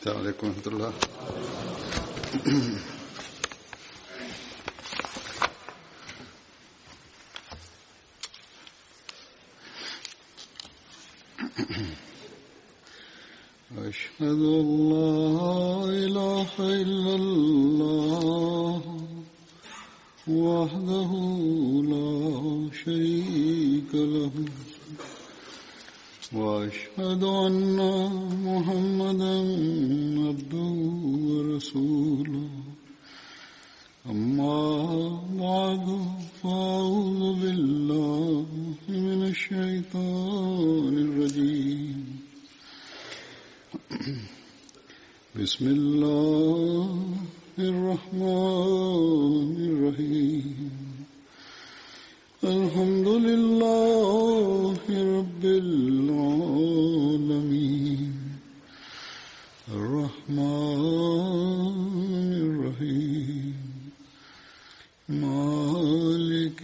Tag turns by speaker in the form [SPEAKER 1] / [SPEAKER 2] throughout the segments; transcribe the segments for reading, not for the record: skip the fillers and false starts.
[SPEAKER 1] السلام عليكم ورحمة الله. أشهد أن لا إله إلا الله وحده لا شريك له وأشهد أن محمدا عبده ورسوله أما بعد فأعوذ بالله من الشيطان الرجيم بسم الله الرحمن الرحيم الحمد لله رب العالمين الرحمن الرحيم مالك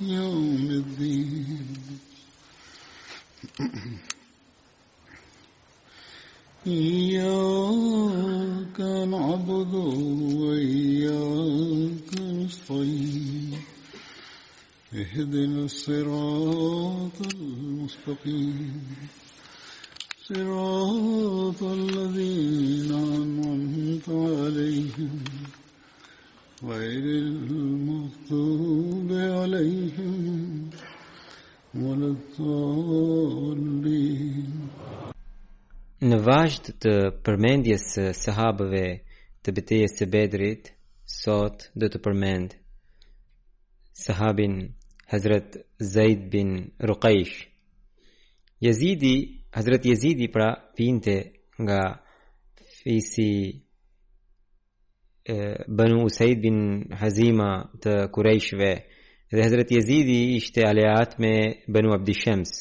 [SPEAKER 1] يوم الدين إياك نعبد وإياك نستعين اهدنا الصراط المستقيم صراط الذين أنعمت عليهم غير المغضوب عليهم ولا الضالين.
[SPEAKER 2] Në vazhd të përmendjes së sahabëve të betejës së Bedrit, sot do të përmend sahabin Hazrat Zaid bin Ruqaysh. Hazrat Yazidi pra vinte nga fisi Banu Usaid bin Hazima të Qurayshve dhe Hazrat Yazidi ishte aleat me Banu Abdi Shams.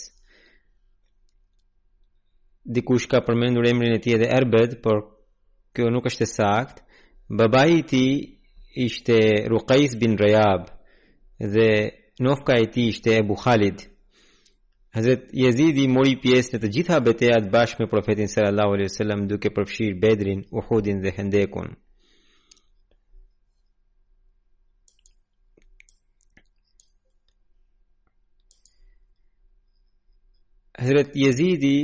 [SPEAKER 2] Dikush ka përmendur emrin e tij edhe Erbed, por kjo nuk është e saktë. Babai i tij ishte Ruqais bin Rayab dhe nofka e tij ishte Ebu Khalid. Hazrat Yazidi mori pjesë në të gjitha betejat bashkë me profetin sallallahu alaihi wasallam, duke përfshirë Bedrin, Uhudin dhe Hendekun. Hazrat Yazidi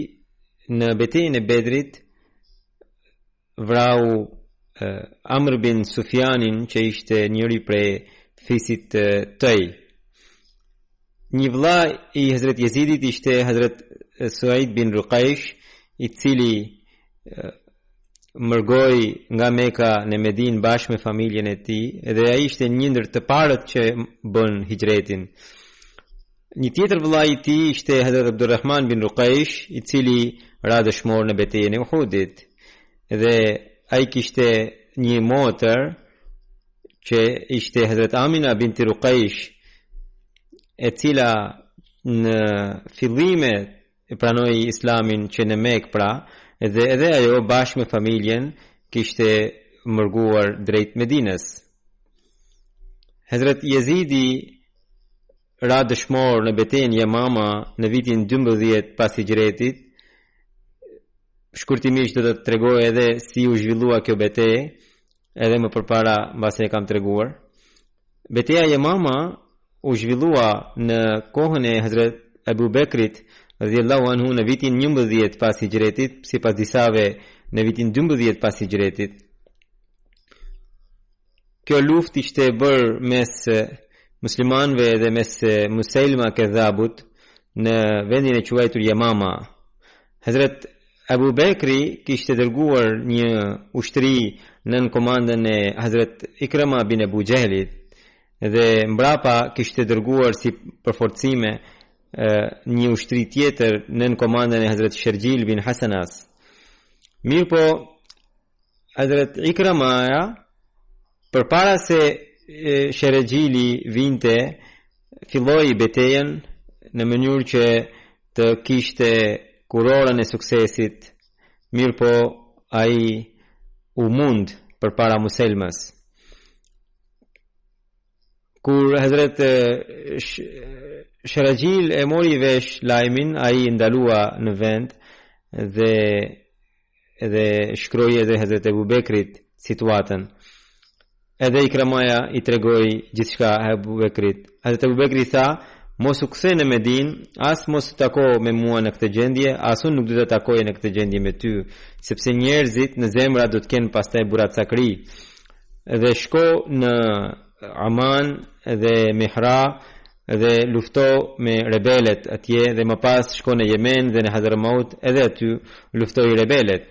[SPEAKER 2] në betejën e Bedrit vrau Amr bin Sufjanin, që ishte njëri prej fisit tëj. Një vëlla i Hazrat Yazidit ishte Hazrat Suaid bin Ruqaysh, i cili mërgoi nga Meka në Medinë bashkë me familjen e tij, dhe ai ishte një ndër të parët që bën hijretin. Një tjetër vëlla i tij ishte Hazrat Abdurrahman bin Ruqaysh, i cili ra dëshmor në betejën e Uhudit, dhe ai kishte një motër që ishte Hazrat Amina binti Ruqaysh, e cila në fillime e pranoi Islamin që në Mekë pra, dhe edhe ajo bashkë me familjen kishte mërguar drejt Medinës. Hazrat Yazidi ra dëshmor në betejën Yamama në vitin 12 pas hijretit. Shkurtimisht do të tregoj edhe si u zhvillua kjo betejë, edhe më përpara mbasi e kam treguar. Beteja Yamama u zhvillua në kohën e Hazrat Abu Bekrit radhiyallahu anhu në vitin 11 pas hijretit, sipas disave në vitin 12 pas hijretit. Kjo luftë ishte bërë mes muslimanëve dhe mes Musailma Kedhabut në vendin e quajtur Yamama. Hazrat Abu Bekri kishte dërguar një ushtri nën komandën e Hazrat Ikrama bin Abu Jahlit dhe mbrapa kishte dërguar si përforcime një ushtri tjetër nën komandën e Hazrat Shergjil bin Hasanas. Mirë po, Hazrat Ikramaja, përpara se Shergjili vinte, filloi betejën në mënyrë që të kishte kurorën e suksesit. Mirë po, ai u mund përpara Muselmas. Kur Hazrat Shergjil e mori vesh lajmin, ai ndalua në vend dhe edhe shkroi edhe Hazrat Abu Bekrit situatën. Edhe Ikramaja i tregoi gjithçka Abu Bekrit. Hazrat Abu Bekri tha, mos u kthe në Medinë, as mos tako me mua në këtë gjendje, as unë nuk do të takoj në këtë gjendje me ty, sepse njerëzit në zemra do të kenë pastaj buratsakri. Dhe shko në Aman dhe Mihra dhe lufto me rebelet atje, dhe më pas shko në Yemen dhe në Hadramaut, edhe aty luftoi rebelet.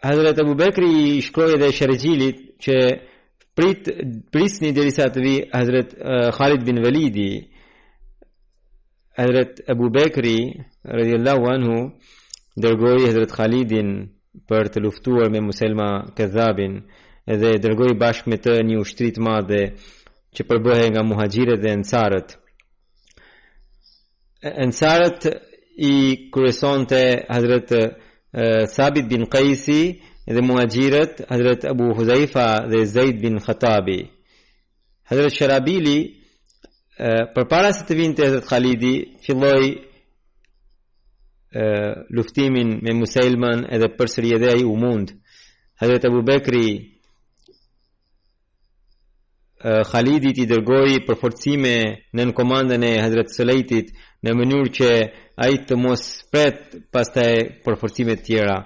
[SPEAKER 2] Hazrat Abu Bekri i shkroi edhe Shergjilit që prisni derisa të vi Hazrat Khalid bin Walidi. Hazrat Abu Bekri radhiyallahu anhu dërgoi Hazrat Khalidin për të luftuar me Muselma Kadhabin, edhe dërgoi bashkë me të një ushtri të madhe që përbëhej nga muhaxhirët dhe ensarët. Ensarët i kryesonte Hazrat Thabit bin Qaisi dhe muhaxhirët Hazrat Abu Huzaifa dhe Zaid bin Khatabi. Hazrat Sharabili përpara se të vinte Hazrat Khalidi filloi luftimin me Muselman, edhe përsëri edhe ai u mund. Hazrat Abu Bekri Khalidit i dërgoi përforcime nën komandën e Hazrat Sulejtit në mënyrë që ai të mos pret pastaj përforcime të tjera.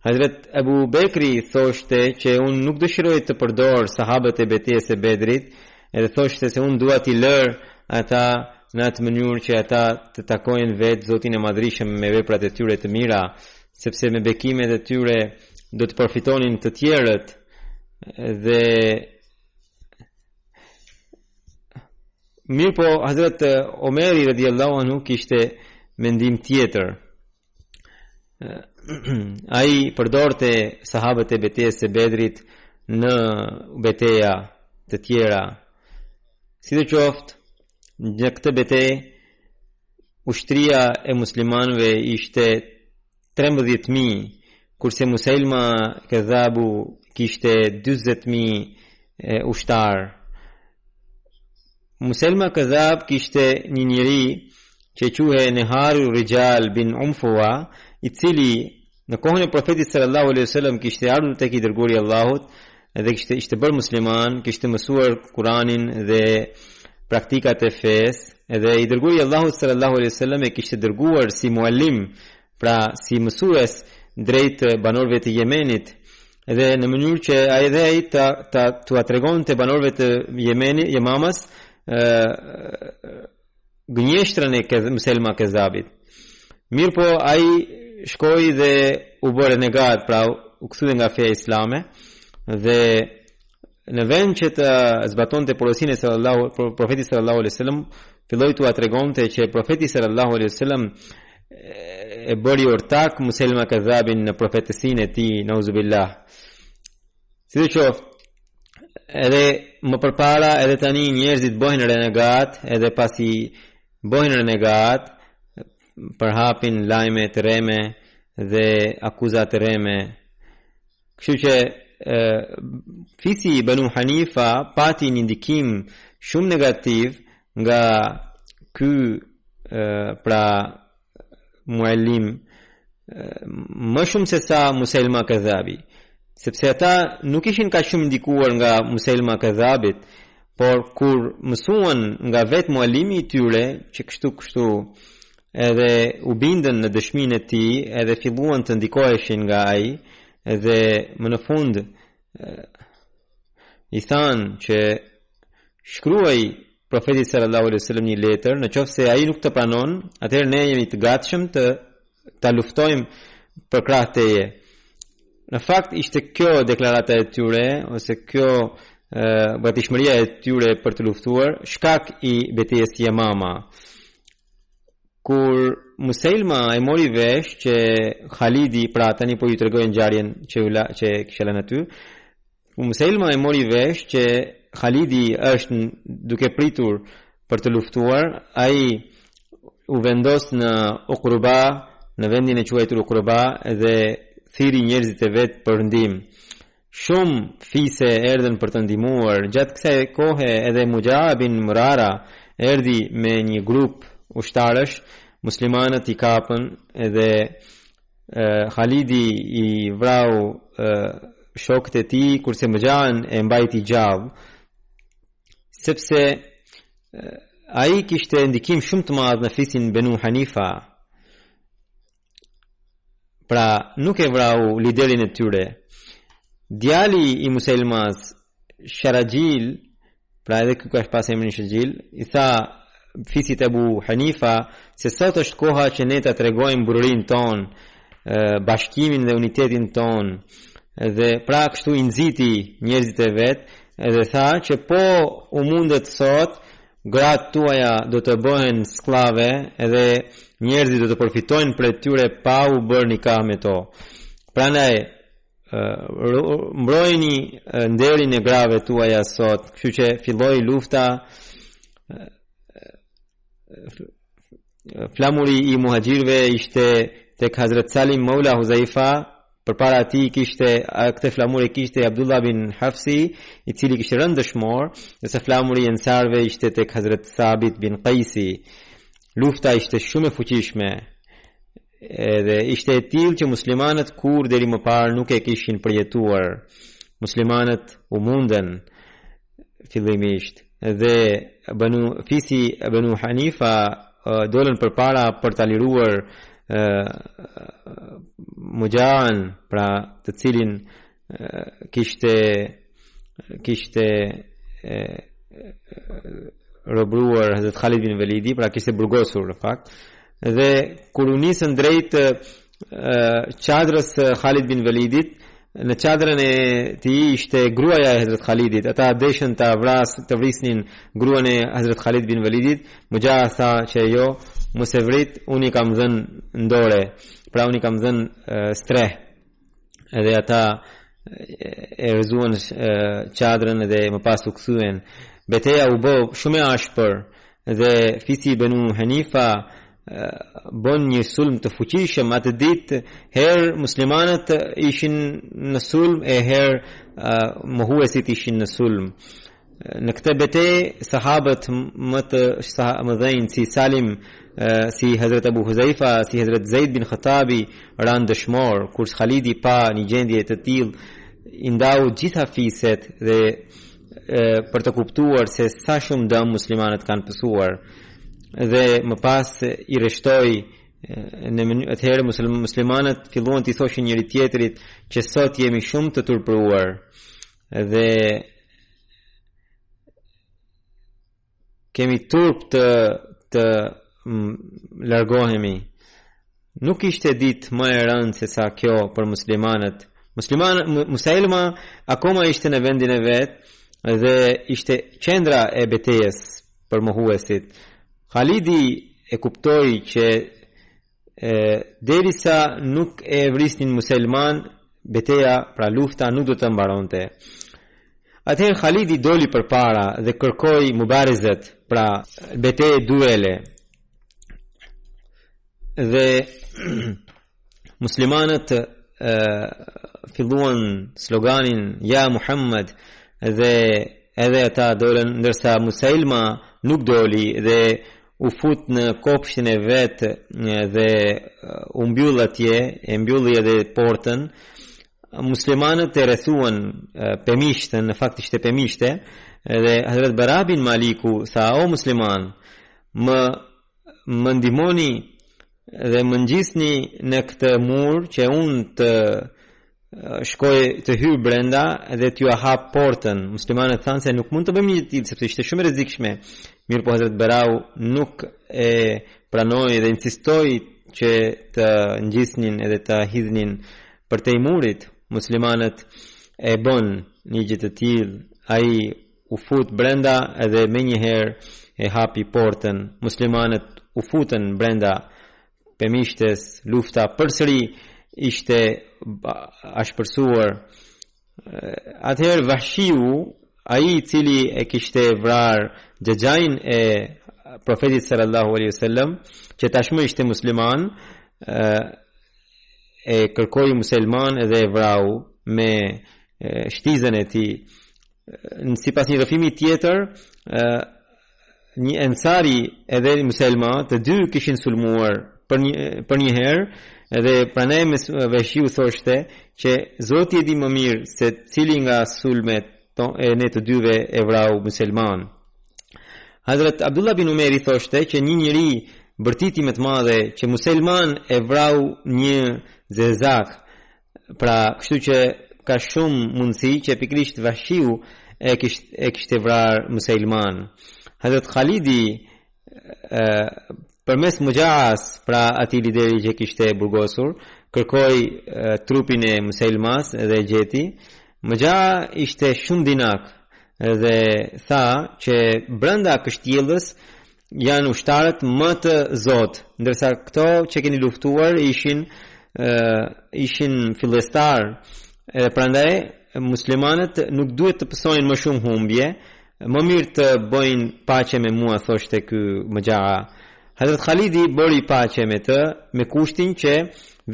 [SPEAKER 2] Hazrat Abu Bekri thoshte që unë nuk dëshiroj të përdor sahabët e betejës së Bedrit, edhe thoshte se unë dua t'i lër ata në atë mënyrë që ata të takojnë vetë Zotin e Madhrishëm me veprat e tyre të mira, sepse me bekimet e tyre do të përfitonin të tjerët. Dhe mirë po Hazrat Omeri radhiyallahu anhu kishte mendim tjetër. Ai përdorte sahabët e betejës së Bedrit në beteja të tjera. Sidoqoftë, në këtë betejë ushtria e muslimanëve ishte 13.000, kurse Muselma Kadhabu kishte 40.000 ushtar. Muselma Kadhab kishte një njeri që quhej Neharu Rijal bin Umfuwa, i cili në kohën e profetit sallallahu alaihi wasallam kishte ardhur tek i dërguari i Allahut dhe ishte bërë musliman, kishte mësuar Kur'anin dhe praktikat e fesë, edhe i dërguari i Allahut sallallahu alaihi wasallam e kishte dërguar si muallim, pra si mësues drejt banorëve të Yemenit, edhe në mënyrë që ai dhe ai t'ua tregonte banorëve të Yemenit, Yemamas, gënjeshtrën e Muselma Kadhabit. Mirë po ai shkoi dhe u bë renegat, pra u kthye nga feja islame, dhe në vend që të zbatonte porosinë e profetit sallallahu alaihi wasallam, filloi t'ua tregonte që profeti sallallahu alaihi wasallam e bëri ortak Muselma Kadhabin në profetësinë e tij, nauzubillah. Sidoqoftë, edhe më përpara edhe tani njerëzit bëhen renegat, edhe pasi bëhen renegat përhapin lajme të rreme dhe akuza të rreme. Kështu që fisi Banu Hanifa pati një ndikim shumë negativ nga ky pra muallim, më shumë se sa Muselma Kadhabi, sepse ata nuk ishin ka shumë ndikuar nga Muselma Kadhabit, por kur mësuan nga vetë muallimi i tyre që kështu edhe u bindën në dëshminë e tij, edhe filluan të ndikoheshin nga ai, edhe më në fund i thanë që shkruaj profetit sallallahu alaihi wasallam një letër, në qoftë se ai nuk të pranon, atëherë ne jemi të gatshëm ta luftojmë për krah teje. Në fakt ishte kjo deklarata e tyre, ose kjo bratishmëria e tyre për të luftuar shkak i betejës Yamama. Kur Muselma e mori vesh që Khalidi, pra tani po ju tregoj ngjarjen që kisha lënë aty, Muselma e mori vesh që Khalidi është duke pritur për të luftuar, ai u vendos në Uqruba, në vendin e quajtur Uqruba, dhe thiri njerëzit e vet për ndihmë. Shumë fise erdhen për të ndihmuar. Gjatë kësaj kohe edhe Mujah bin Murara erdhi me një grup ushtarësh, muslimanët i kapën edhe Khalidi I vrau shokët e tij kurse Mujan e mbajti gjallë sepse ai kishte ndikim shumë të madh në fisin Banu Hanifa. Pra nuk e vrau liderin e tyre. Djali I Muselmas Sharajil, pra edhe ky ka pas emrin Sharajil, I tha fisit Abu Hanifa se sot është koha që ne ta tregojmë bururinë ton, bashkimin dhe unitetin ton. Dhe pra kështu I nxiti njerëzit e vet, edhe tha që po u mundet sot gratë tuaja do të bëhen sklave edhe njerëzit do të përfitojnë prej tyre pa u bërë nikah me to. Prandaj mbrojini nderin e grave tuaja sot, kështu që filloi lufta. Flamuri I muhajirëve ishte tek Hazrat Salim Maula Huzaifa. Përpara atij kishte këtë flamur kishte Abdullah bin Hafsi, I cili kishte rënë dëshmor, ndërsa flamuri I ansarëve ishte tek Hazrat Sabit bin Qaisi. Lufta ishte shumë e fuqishme. Edhe ishte e tillë që muslimanët kur deri më parë nuk e kishin përjetuar. Muslimanët u munden fillimisht. Dhe fisi Banu Hanifa dolën përpara për ta liruar Mujan, pra të cilin kishte robruar Hazrat Khalid bin Walidi, pra kishte burgosur në fakt. Dhe kur u nisën drejt çadrës Khalid bin Walidit, në çadrën e tij ishte gruaja e Hazrat Khalidit. Ata deshën të vrisnin gruan e Hazrat Khalid bin Walidit. Mujan tha që jo, mos e vrit, unë I kam dhënë ndore, pra unë I kam dhënë streh. Edhe ata e rrezuan çadrën dhe më pas u kthyen. Betejë u bë shumë e ashpër dhe fisi Banu Hanifa bën një sulm të fuqishëm. Atë ditë herë muslimanët ishin në sulm e herë mohuesit ishin në sulm. Në këtë betejë sahabët më dhënë si Salim, si Hazrat Abu Huzaifa, si Hazrat Zaid bin Khattabi ran dëshmor. Kur Khalidi pa një gjendje të tillë I ndau gjitha fiset dhe për të kuptuar se sa shumë dëm muslimanët kanë pësuar. Dhe më pas I rreshtoi në atëherë muslimanët filluan të thoshin njëri tjetrit që sot jemi shumë të turpëruar dhe kemi turp të largohemi. Nuk ishte ditë më e rëndë se sa kjo për muslimanët. Musailma akoma ishte në vendin e vet dhe ishte qendra e betejës për mohuesit. Khalidi e kuptoi që derisa nuk e vrisnin musliman, beteja, pra lufta nuk do të mbaronte. Atëherë Khalidi doli përpara dhe kërkoi mubarizat, pra betejë duele. Dhe muslimanët filluan sloganin Ja Muhammad dhe edhe ata dolën, ndërsa Musailma nuk doli dhe u fut në kopshtin e vet dhe u mbyll atje, e mbylli edhe portën. Muslimanët e rrethuan pemishtën, në fakt ishte pemishte, dhe Hazrat Bara bin Maliku tha: o musliman, më ndihmoni dhe më ngjisni në këtë mur që unë të shkoj të hyj brenda dhe t'ju hap portën. Muslimanët thanë se nuk mund të bëjmë një tillë sepse ishte shumë e rrezikshme. Mirë po Hazrat Barau nuk e pranoi dhe insistoi që të ngjisnin edhe të hidhnin përtej murit. Muslimanët e bën një gjë të tillë. Ai u fut brenda edhe menjëherë e hapi portën. Muslimanët u futën brenda pemishtes. Lufta përsëri ishte ashpërsuar. Atëherë Vahshiu, ai I cili e kishte vrar xhaxhain e profetit sallallahu alaihi wasallam, që tashmë ishte musliman, e kërkoi musliman dhe e vrau me shtizën e tij. Sipas një rrëfimi tjetër, një ensari edhe musliman, të dy kishin sulmuar për një herë edhe pranaj Veshiu thoshte që Zoti e di më mirë se cili nga sulmet e ne të dyve e vrau musliman. Hazrat Abdullah bin Umeri thoshte që një njeri bërtiti më të madhe që musliman e vrau një zezak, pra kështu që ka shumë mundësi që pikrisht Veshiu e kishte vrarë musliman. Hazrat Khalidi përmes Mujaas, pra ati lideri që kishte burgosur, kërkoi trupin e muslimas dhe gjeti. Mujaa ishte shumë dinak dhe tha që brenda kështjellës janë ushtarët më të zot, ndërsa këto që keni luftuar ishin fillestar. Prandaj muslimanët nuk duhet të pësojnë më shumë humbje, më mirë të bëjnë paqe me mua, thoshte ky Mujaa. Hazrat Khalidi bëri paqe me të, me kushtin që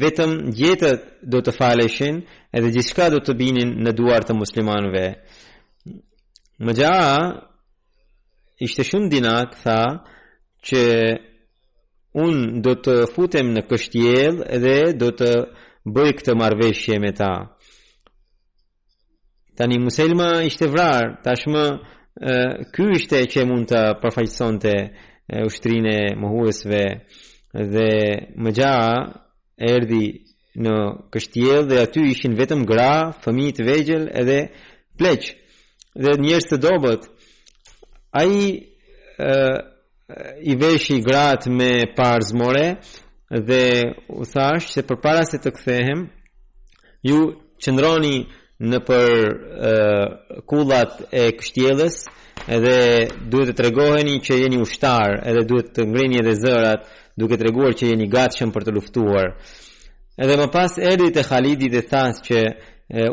[SPEAKER 2] vetëm gjetët do të faleshin edhe gjithçka do të binin në duart të muslimanëve. Mujaa ishte shumë dinak, tha që unë do të futem në kështjellë edhe do të bëj këtë marrëveshje me ta. Tani Muselma ishte vrarë, tashmë ky ishte që mund të përfaqësonte ushtrinë e mohuesve dhe Mujaa erdhi në kështjellë dhe aty ishin vetëm gra, fëmijë të vegjël edhe pleq dhe njerëz të dobët. Ai i veshi gratë me parzmore dhe u thash se përpara se të kthehem ju qëndroni në për kullat e kështjellës edhe duhet të tregoheni që jeni ushtar edhe duhet të ngrini edhe zërat duke treguar që jeni gatshëm për të luftuar. Edhe më pas erdhi te Khalidi dhe tha që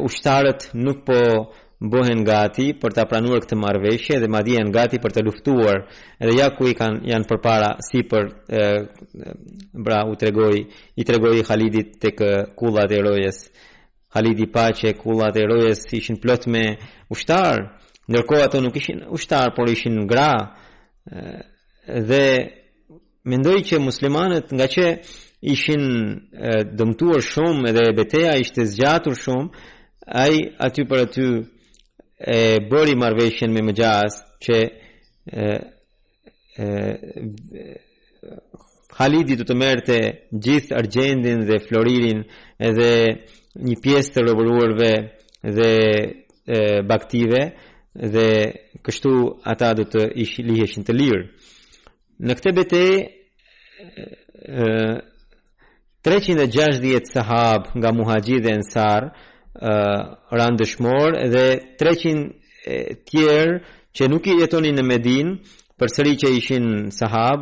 [SPEAKER 2] ushtarët nuk po bëhen gati për ta pranuar këtë marrëveshje dhe madje janë gati për të luftuar. Edhe ja ku janë përpara sipër bra i tregoi Khalidit tek kullat e rojes. Khalidi pa që kullat e rojes ishin plot me ushtar, ndërkohë ato nuk ishin ushtar, por ishin gra. Dhe mendoi që muslimanët, nga që ishin dëmtuar shumë edhe betejë ishte zgjatur shumë, ai aty për aty e bëri marrëveshjen me Mujaas që Khalidi do të merrte gjithë argjendin dhe floririn edhe një pjesë të roburuarve dhe baktive dhe kështu ata do të liheshin të lirë. Në këtë betejë 360 sahab nga muhajir dhe ensar ranë dëshmor dhe 300 tjerë që nuk i jetonin në Medinë përsëri që ishin sahab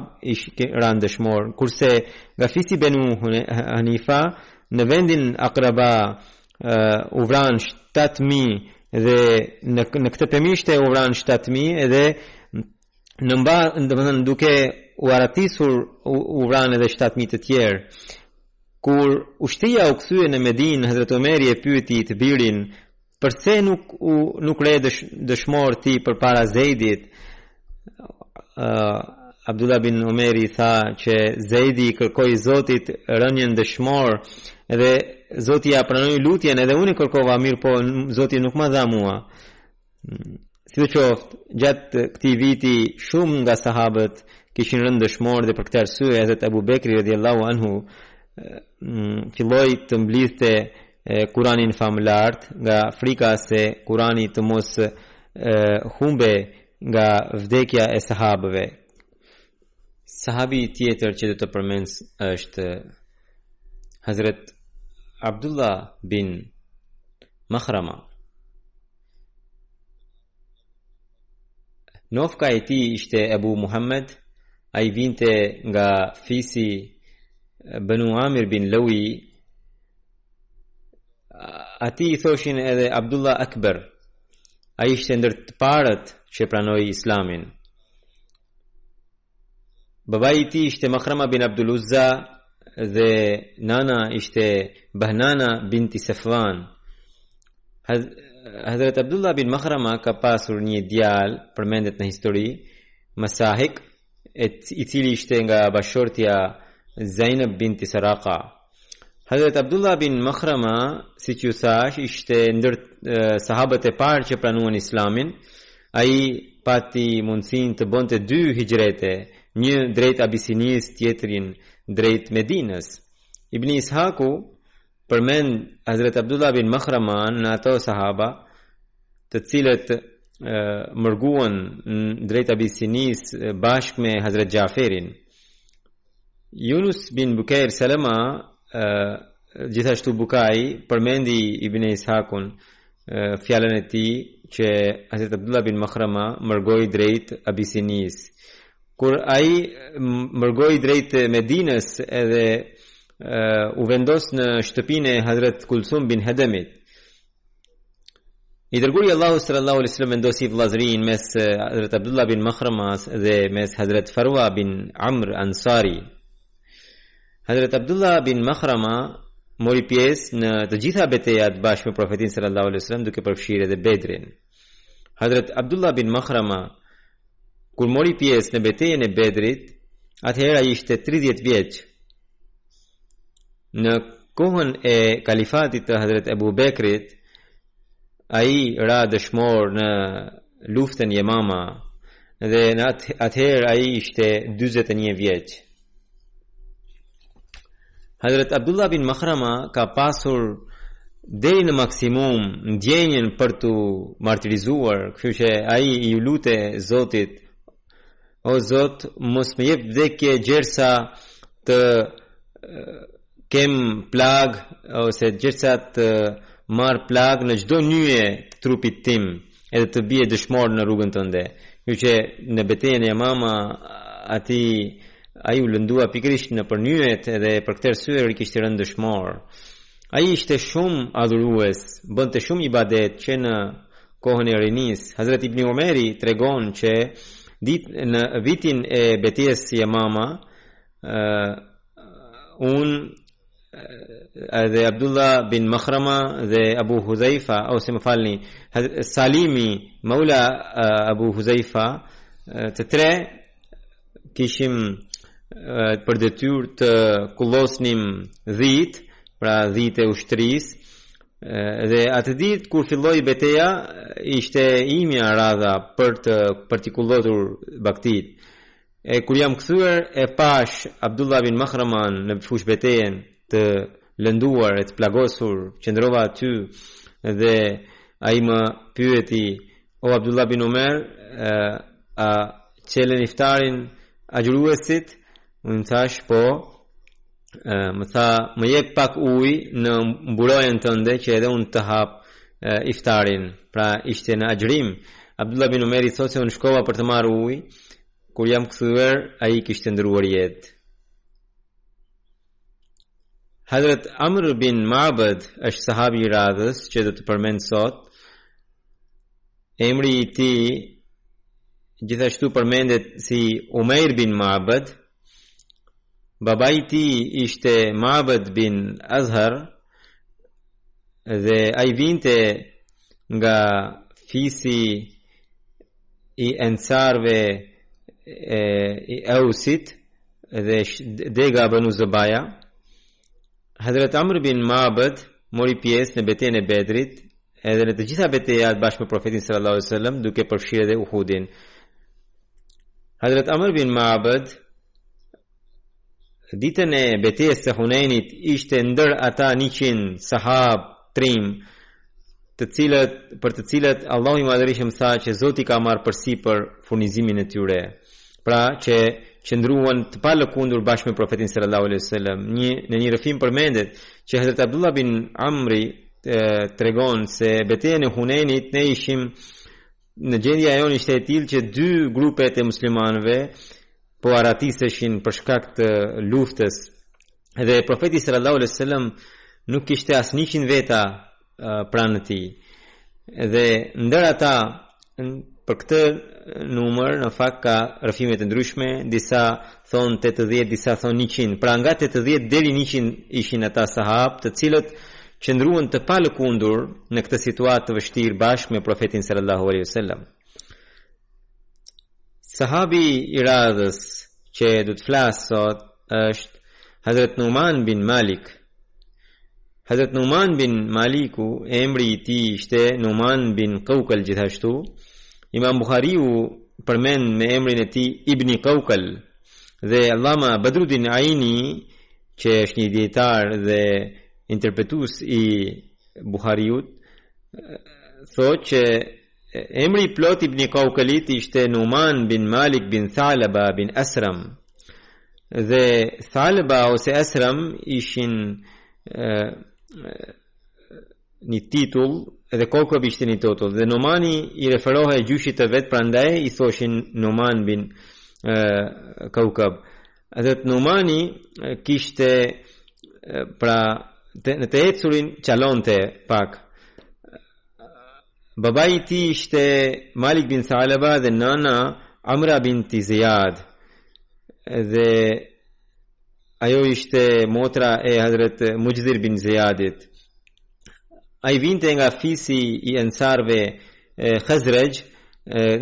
[SPEAKER 2] ranë dëshmor, kurse nga fisi Benu Hanifa në vendin Akraba u vranë 7.000 dhe në këtë pemishte u vranë 7.000 edhe në duke u aratisur u vranë edhe 7.000 të tjerë. Kur ushtria u kthye në Medinë, Hazrat Omeri e pyeti të birin përse nuk re dëshmor ti përpara Zeidit. Abdullah bin Omeri tha që Zeidi kërkoi Zotit rënien dëshmor edhe Zoti ja pranoi lutjen edhe unë kërkova, mirë po Zoti nuk ma dha mua. Sidoqoftë, gjatë këtij viti shumë nga sahabët kishin rënë dëshmor dhe për këtë arsye Hazrat Abu Bekri radhiyallahu anhu filloi të mblidhte Kuranin famulart nga frika se Kurani të mos humbe nga vdekja e sahabëve. Sahabi tjetër që do të përmend është Hazrat Abdullah bin Makhrama. Nofka e tij ishte Abu Muhammad, ai vinte nga fisi Banu Amir bin Lawi. Ati i thoshin edhe Abdullah Akbar. Ai ishte ndër të parët që pranoi Islamin. Babai i tij ishte Makhrama bin Abdul Uzza dhe nana ishte Bahnana binti Safwan. Hazrat Abdullah bin Makhrama ka pasur një djalë, përmendet në histori, Masahik, i cili ishte nga bashortja Zainab binti Saraqa. Hazrat Abdullah bin Makhrama, siç ju thash, ishte ndër sahabët e parë që pranuan Islamin. Ai pati mundësinë të bonte 2 hijrete, një drejt Abisinis, tjetrin drejt Medinës. Ibn Ishaku përmend Hazrat Abdullah bin Makhrama në ato sahaba të cilët mërguan drejt Abisinis bashkë me Hazrat Jaferin. Yunus bin Bukair Salama gjithashtu Bukai përmendi Ibn Ishakun fjalën e tij që Hazrat Abdullah bin Makhrama mërgoi drejt Abisinis. Kur ai mërgoi drejt Medinës edhe u vendos në shtëpinë e Hazrat Kulsum bin Hadamit. I dërguari Allahu sallallahu alaihi wasallam vendosi vllazërinë mes Hazrat Abdullah bin Makhramas dhe mes Hazrat Farwa bin Amr Ansari. Hazrat Abdullah bin Makhrama mori pjesë në të gjitha betejat bashkë me profetin sallallahu alaihi wasallam, duke përfshirë edhe Bedrin. Hazrat Abdullah bin Makhrama kur mori pjesë në betejën e Bedrit, atëherë ai ishte 30 vjeç. Në kohën e kalifatit të Hazrat Abu Bekrit, ai ra dëshmor në luftën Yemama dhe në atëherë ai ishte 41 vjeç. Hazrat Abdullah bin Makhrama ka pasur deri në maksimum ndjenjen për të martirizuar, kështu që ai i lutej Zotit: O Zot, mos më jep vdekje gjersa të kem plag ose gjersa të marr plag në çdo nyje të trupit tim edhe të bie dëshmor në rrugën tënde. Kështu që në betejën e Yamama ai u lëndua pikërisht në përnyjet edhe për këtë arsye i kishte rënë dëshmor. Ai ishte shumë adhurues, bënte shumë ibadet që në kohën e rinis. Hazrat Ibn Umeri tregon që në vitin e betejës së Yamama dhe Abdullah bin Makhrama dhe Abu Huzaifa, ose më falni, Salimi Maula Abu Huzaifa, të tre kishim për detyrë të kullosnim dhit, pra dhit e ushtrisë, dhe atë ditë kur filloi beteja ishte imja radha për t'i kullotur baktit. E kur jam kthyer e pash Abdullah bin Makhraman në fush betejen të lënduar e të plagosur, qëndrova aty dhe ai më pyeti: O Abdullah bin Umer, a çelën iftarin agjëruesit? Unë thash po. Më tha: më jep pak ujë në mburojën tënde që edhe unë të hap iftarin. Pra ishte në agjërim. Abdullah bin Umeri thotë se unë shkova për të marrë ujë. Kur jam kthyer, ai kishte ndruar jetë. Hazrat Amr bin Ma'bad është sahabi i radhës që do të përmend sot. Emri i tij gjithashtu përmendet si Umair bin Ma'bad. Babai i tij ishte Ma'bad bin Azhar dhe ai vinte nga fisi i Ansarve i Ausit dhe dega Banu Zabaya. Hazrat Amr bin Ma'bad mori pjesë në betejën e Bedrit edhe në të gjitha betejat bashkë me profetin sallallahu alaihi wasallam, duke përfshirë edhe Uhudin. Hazrat Amr bin Ma'bad ditën e betejës së Hunenit ishte ndër ata 100 sahab trim, për të cilët Allahu i Madhërisht tha që Zoti ka marrë përsipër furnizimin e tyre. Pra që qëndruan të palëkundur bashkë me profetin sallallahu alaihi wasallam. Në një rrëfim përmendet që Hazrat Abdullah bin Amri tregon se betejën e Hunenit ne ishim në gjendja e jonë ishte e tillë që 2 grupet e muslimanëve po aratiseshin për shkak të luftës dhe profeti sallallahu alaihi wasallam nuk kishte as 100 veta pranë tij. Dhe ndër ata për këtë numër në fakt ka rrëfime të ndryshme, disa thon 80, disa thon 100. Pra nga 80 deri 100 ishin ata sahab të cilët qëndruan të palëkundur në këtë situatë të vështirë bashkë me profetin sallallahu alaihi wasallam. Sahabi i radhës që do të flas sot është Hazrat Numan bin Malik. Hazrat Numan bin Maliku emri I tij ishte Numan bin Qaukal gjithashtu. Imam Bukhariu përmend me emrin e tij Ibni Qaukal dhe Allama Badruddin Aini që është një dietar dhe interpretues I Bukhariut thotë që emri plot Ibni Qaukalit ishte Numan bin Malik bin Thalaba bin Asram. Dhe Thalaba ose Asram ishin një titull dhe Kaukab ishte një titull dhe Numani I referohej gjyshit të vet, prandaj I thoshin Numan bin Kaukab. Dhe Numani kishte pra në të ecurin çalonte pak. Babai I tij ishte Malik bin Thalaba dhe nana Amra binti Ziyad. Dhe ajo ishte motra e Hazrat Mujdhir bin Ziyadit. Ai vinte nga fisi I ansarve Khazraj,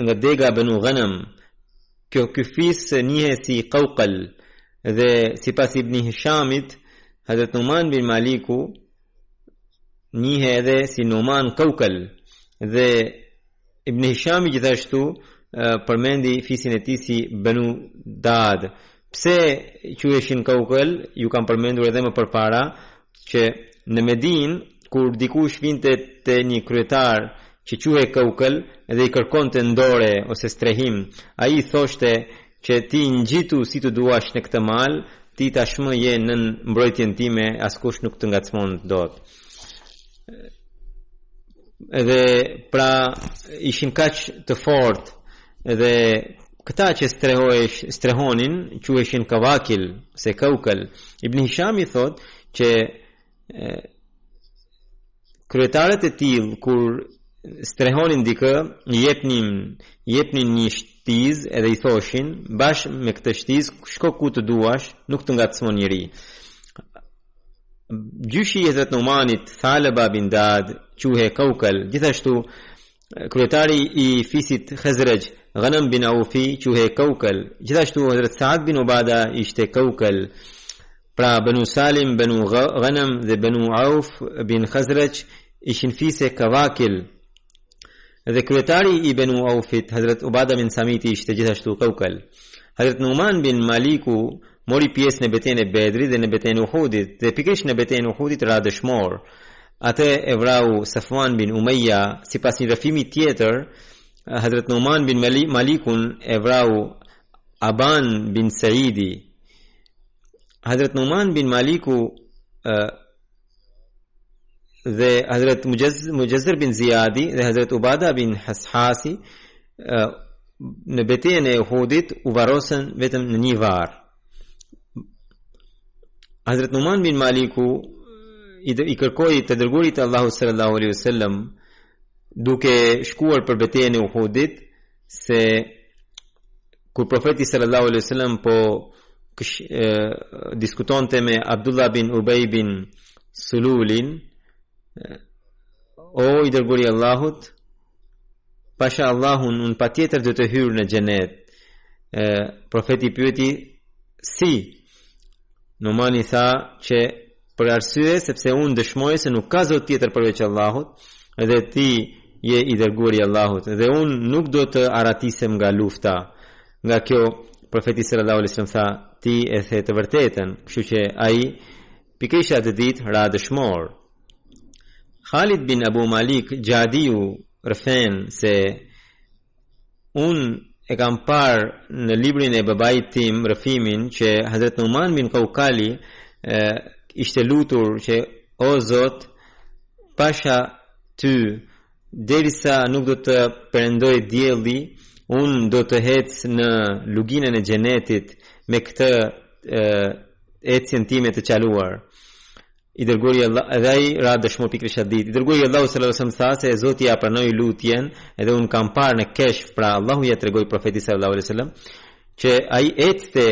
[SPEAKER 2] nga dega Banu Ghanam. Ky fis njihet si Qaukal dhe sipas Ibn Hishamit, Hazrat Numan bin Maliku njihet edhe si Numan Qaukal dhe Ibn Hishami gjithashtu përmendi fisin e tij si Banu Dad. Pse quheshin Qaukal, ju kam përmendur edhe më përpara që në Medinë kur dikush vinte te një kryetar që quhej Qaukal dhe I kërkonte ndore ose strehim, ai thoshte që ti ngjitu si të duash në këtë mal, ti tashmë je nën mbrojtjen time, askush nuk të ngacmon dot. Dhe pra ishin kaq të fortë dhe këta që strehonin quheshin Kawakil se Qaukal. Ibn Hishami thot që kryetarët e tillë kur strehonin dikë, jepnin një shtiz edhe I thoshin bashkë me këtë shtiz shko ku të duash, nuk të ngacmon njeri. Gjyshi I Hazrat Numanit Thalaba bin Dad quhej Qaukal. Gjithashtu kryetari I fisit Khazraj Ghanam bin Aufi quhej Qaukal. Gjithashtu Hazrat Saad bin Ubada ishte Qaukal. Pra Banu Salim, Banu Ghanam dhe Banu Auf bin Khazraj ishin fise Kawakil. Dhe kryetari I Banu Aufit Hazrat Ubada bin Samiti ishte gjithashtu Qaukal. Hazrat Numan bin Maliku mori pjesë në betejën e Bedrit dhe në betejën e Uhudit dhe pikërisht në betejën e Uhudit ra dëshmor. Atë e vrau Safwan bin Umayya. Sipas një rrëfimi tjetër, Hazrat Numan bin Malikun e vrau Aban bin Saidi. Hazrat Numan bin Maliku dhe Hazrat Mujazzir bin Ziyadi dhe Hazrat Ubada bin Hashasi në betejën e Uhudit u varrosën vetëm në një varr. Hazrat Numan bin Maliku I kërkoi të dërguarit Allahu sallallahu alaihi wasallam duke shkuar për betejën e Uhudit se kur profeti sallallahu alaihi wasallam po diskutonte me Abdullah bin Ubay bin Sululin, o I dërguari Allahut, pasha Allahun un patjetër do të hyr në xhenet. Profeti pyeti si? Numani tha që për arsye sepse unë dëshmoj se nuk ka zot tjetër përveç Allahut dhe ti je I dërguari Allahut dhe unë nuk do të aratisem nga lufta. Nga kjo profeti sallallahu alaihi wasallam tha ti e the të vërtetën, kështu që ai pikërisht atë ditë ra dëshmor. Khalid bin Abu Malik Gjadiu rëfen se unë e kam parë në librin e babait tim rëfimin që Hazrat Numan bin Qaukali ishte lutur që o Zot pasha ty derisa nuk do të perëndoj dielli, unë do të hec në luginën e xhenetit me këtë ecjen time të qaluar. I dërguari Allah edhe ai ra dëshmor pikërisht atë ditë. I dërguari Allahu sallallahu alaihi wasallam tha se Zoti ja pranoi lutjen edhe un kam parë në keshf, pra Allahu ja tregoi profetit sallallahu alaihi wasallam që ai ecte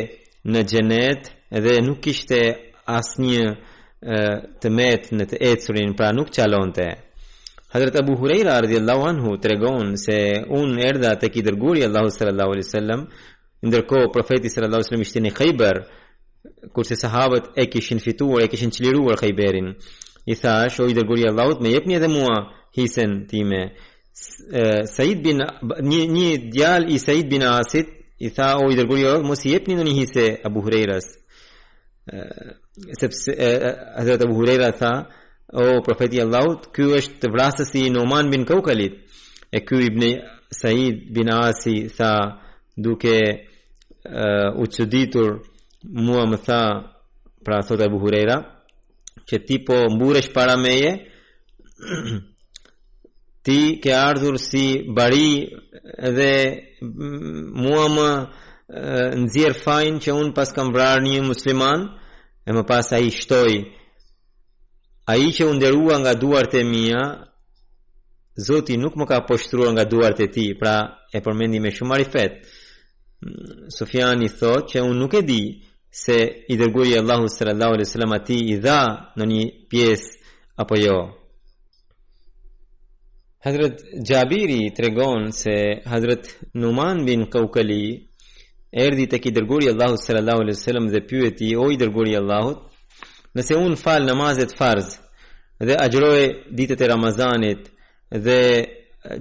[SPEAKER 2] në xhenet edhe nuk kishte asnjë tëmet në të ecurin, pra nuk çalonte. Hazrat Abu Huraira radhiyallahu anhu tregon se un erdha tek I dërguari Allahu sallallahu alaihi wasallam ndërkohë profeti sallallahu alaihi wasallam ishte në Khaybar kurse sahabët e kishin fituar, e kishin çliruar Khayberin. I thash, o i dërguari i Allahut, më jepni edhe mua hisën time. Said bin një djalë i Said bin Asit i tha, o i dërguari i Allahut, mos i jepni ndonjë hisë Abu Hurairas. Sepse Hazrat Abu Huraira tha, o profeti i Allahut, ky është vrasësi i Numan bin Kaukalit. E ky ibn Said bin Asi tha, duke u çuditur, mua më tha, pra thot Abu Huraira, që ti po mburesh para meje, ti ke ardhur si bari dhe mua më nxjerr fajin që un pas kam vrarë një musliman, e më pas ai shtoi, ai që u nderua nga duart e mia, Zoti nuk më ka poshtruar nga duart e tij, pra e përmendi me shumë marifet. Sufjani thot që unë nuk e di se i dërguari i Allahut sallallahu alaihi wasallam ati i dha në një pjesë apo jo. Hazrat Jabiri tregon se Hazrat Numan bin Kaukali erdhi tek i dërguari i Allahut sallallahu alaihi wasallam dhe pyeti, o i dërguari i Allahut, nëse unë fal namazet farz dhe agjëroj ditët e Ramazanit dhe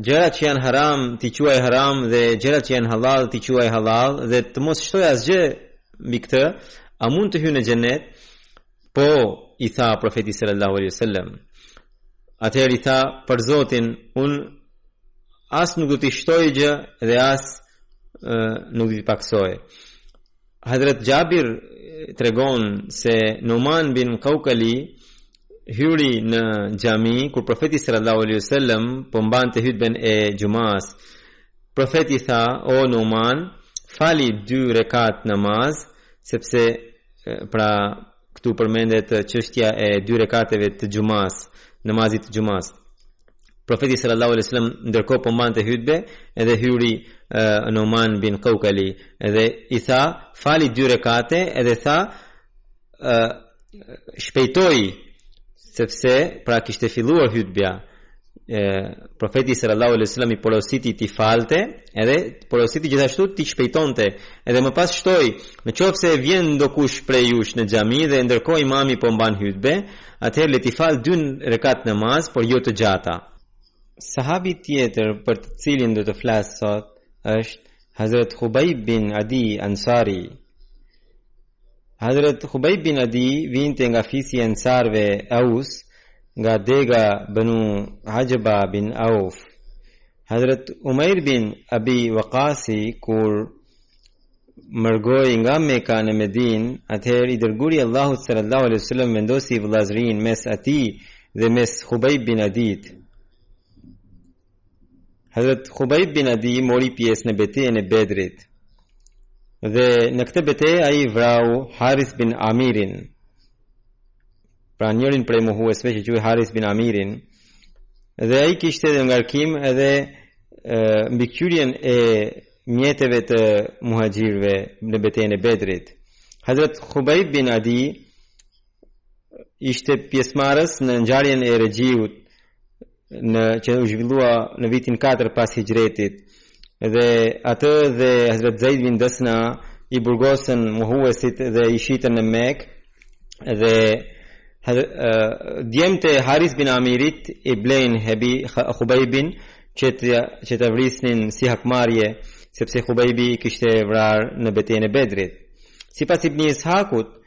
[SPEAKER 2] gjërat që janë haram ti quaj haram dhe gjërat që janë halal ti quaj halal dhe të mos shtoj asgjë mbi këtë, a mund të hyj në xhenet? Po, i tha profeti sallallahu alaihi wasallam. Atëherë i tha, për Zotin, unë as nuk do t'i shtoj gjë dhe as nuk do t'i paksoj. Hazrat Jabir tregon se Numan bin Kaukali hyri në xhami kur profeti sallallahu alaihi wasallam po mbante hutben e xumas. Profeti tha, o Numan, fali 2 rekat namaz, sepse pra këtu përmendet çështja e 2 rekateve të xumas, namazit të xumas. Profeti sallallahu alaihi wasallam ndërkohë po mbante hutbe edhe hyri Numan bin Kaukali edhe i tha, fali 2 rekate edhe tha, shpejtoi, sepse pra kishte filluar hutbja. Profeti sallallahu alaihi wasallam i porositi ti falte edhe porositi gjithashtu ti shpejtonte edhe më pas shtoi, në qoftë se vjen ndokush prej jush në xhami dhe ndërkohë imami po mban hutbe, atëherë le ti fal 2 rekat namaz, por jo të gjata. Sahabi tjetër për të cilin do të flas sot është Hazrat Khubayb bin Adi Ansari. Hazrat Khubayb bin Adi vinte nga fisi i Ansarve Aus, nga dega Banu Ajba bin Auf. Hazrat Umair bin Abi Waqasi kur mërgoi nga Mekka në Medinë, atëherë i dërguari i Allahut sallallahu alaihi wasallam vendosi vëllazërinë mes atij dhe mes Khubayb bin Adit. Hazrat Khubayb bin Adi mori pjesë në betejën e Bedrit. Dhe në këtë betejë ai vrau Harith bin Amirin. Pra njërin prej mohuesve që quhej Harith bin Amirin. Dhe ai kishte edhe ngarkim edhe mbikëqyrjen e mjeteve të muhaxhirëve në betejën e Bedrit. Hazrat Khubayb bin Adi ishte pjesëmarrës në ngjarjen e Regjiut që u zhvillua në vitin 4 pas hijretit. Dhe atë dhe Hazrat Zaid bin Dasna i burgosën mohuesit dhe i shitën në Mekë. Dhe djemtë Harith bin Amirit i blejnë Khubaybin që të vrisnin si hakmarje, sepse Khubaybi kishte vrarë në betejën e Bedrit. Sipas Ibn Ishaqut,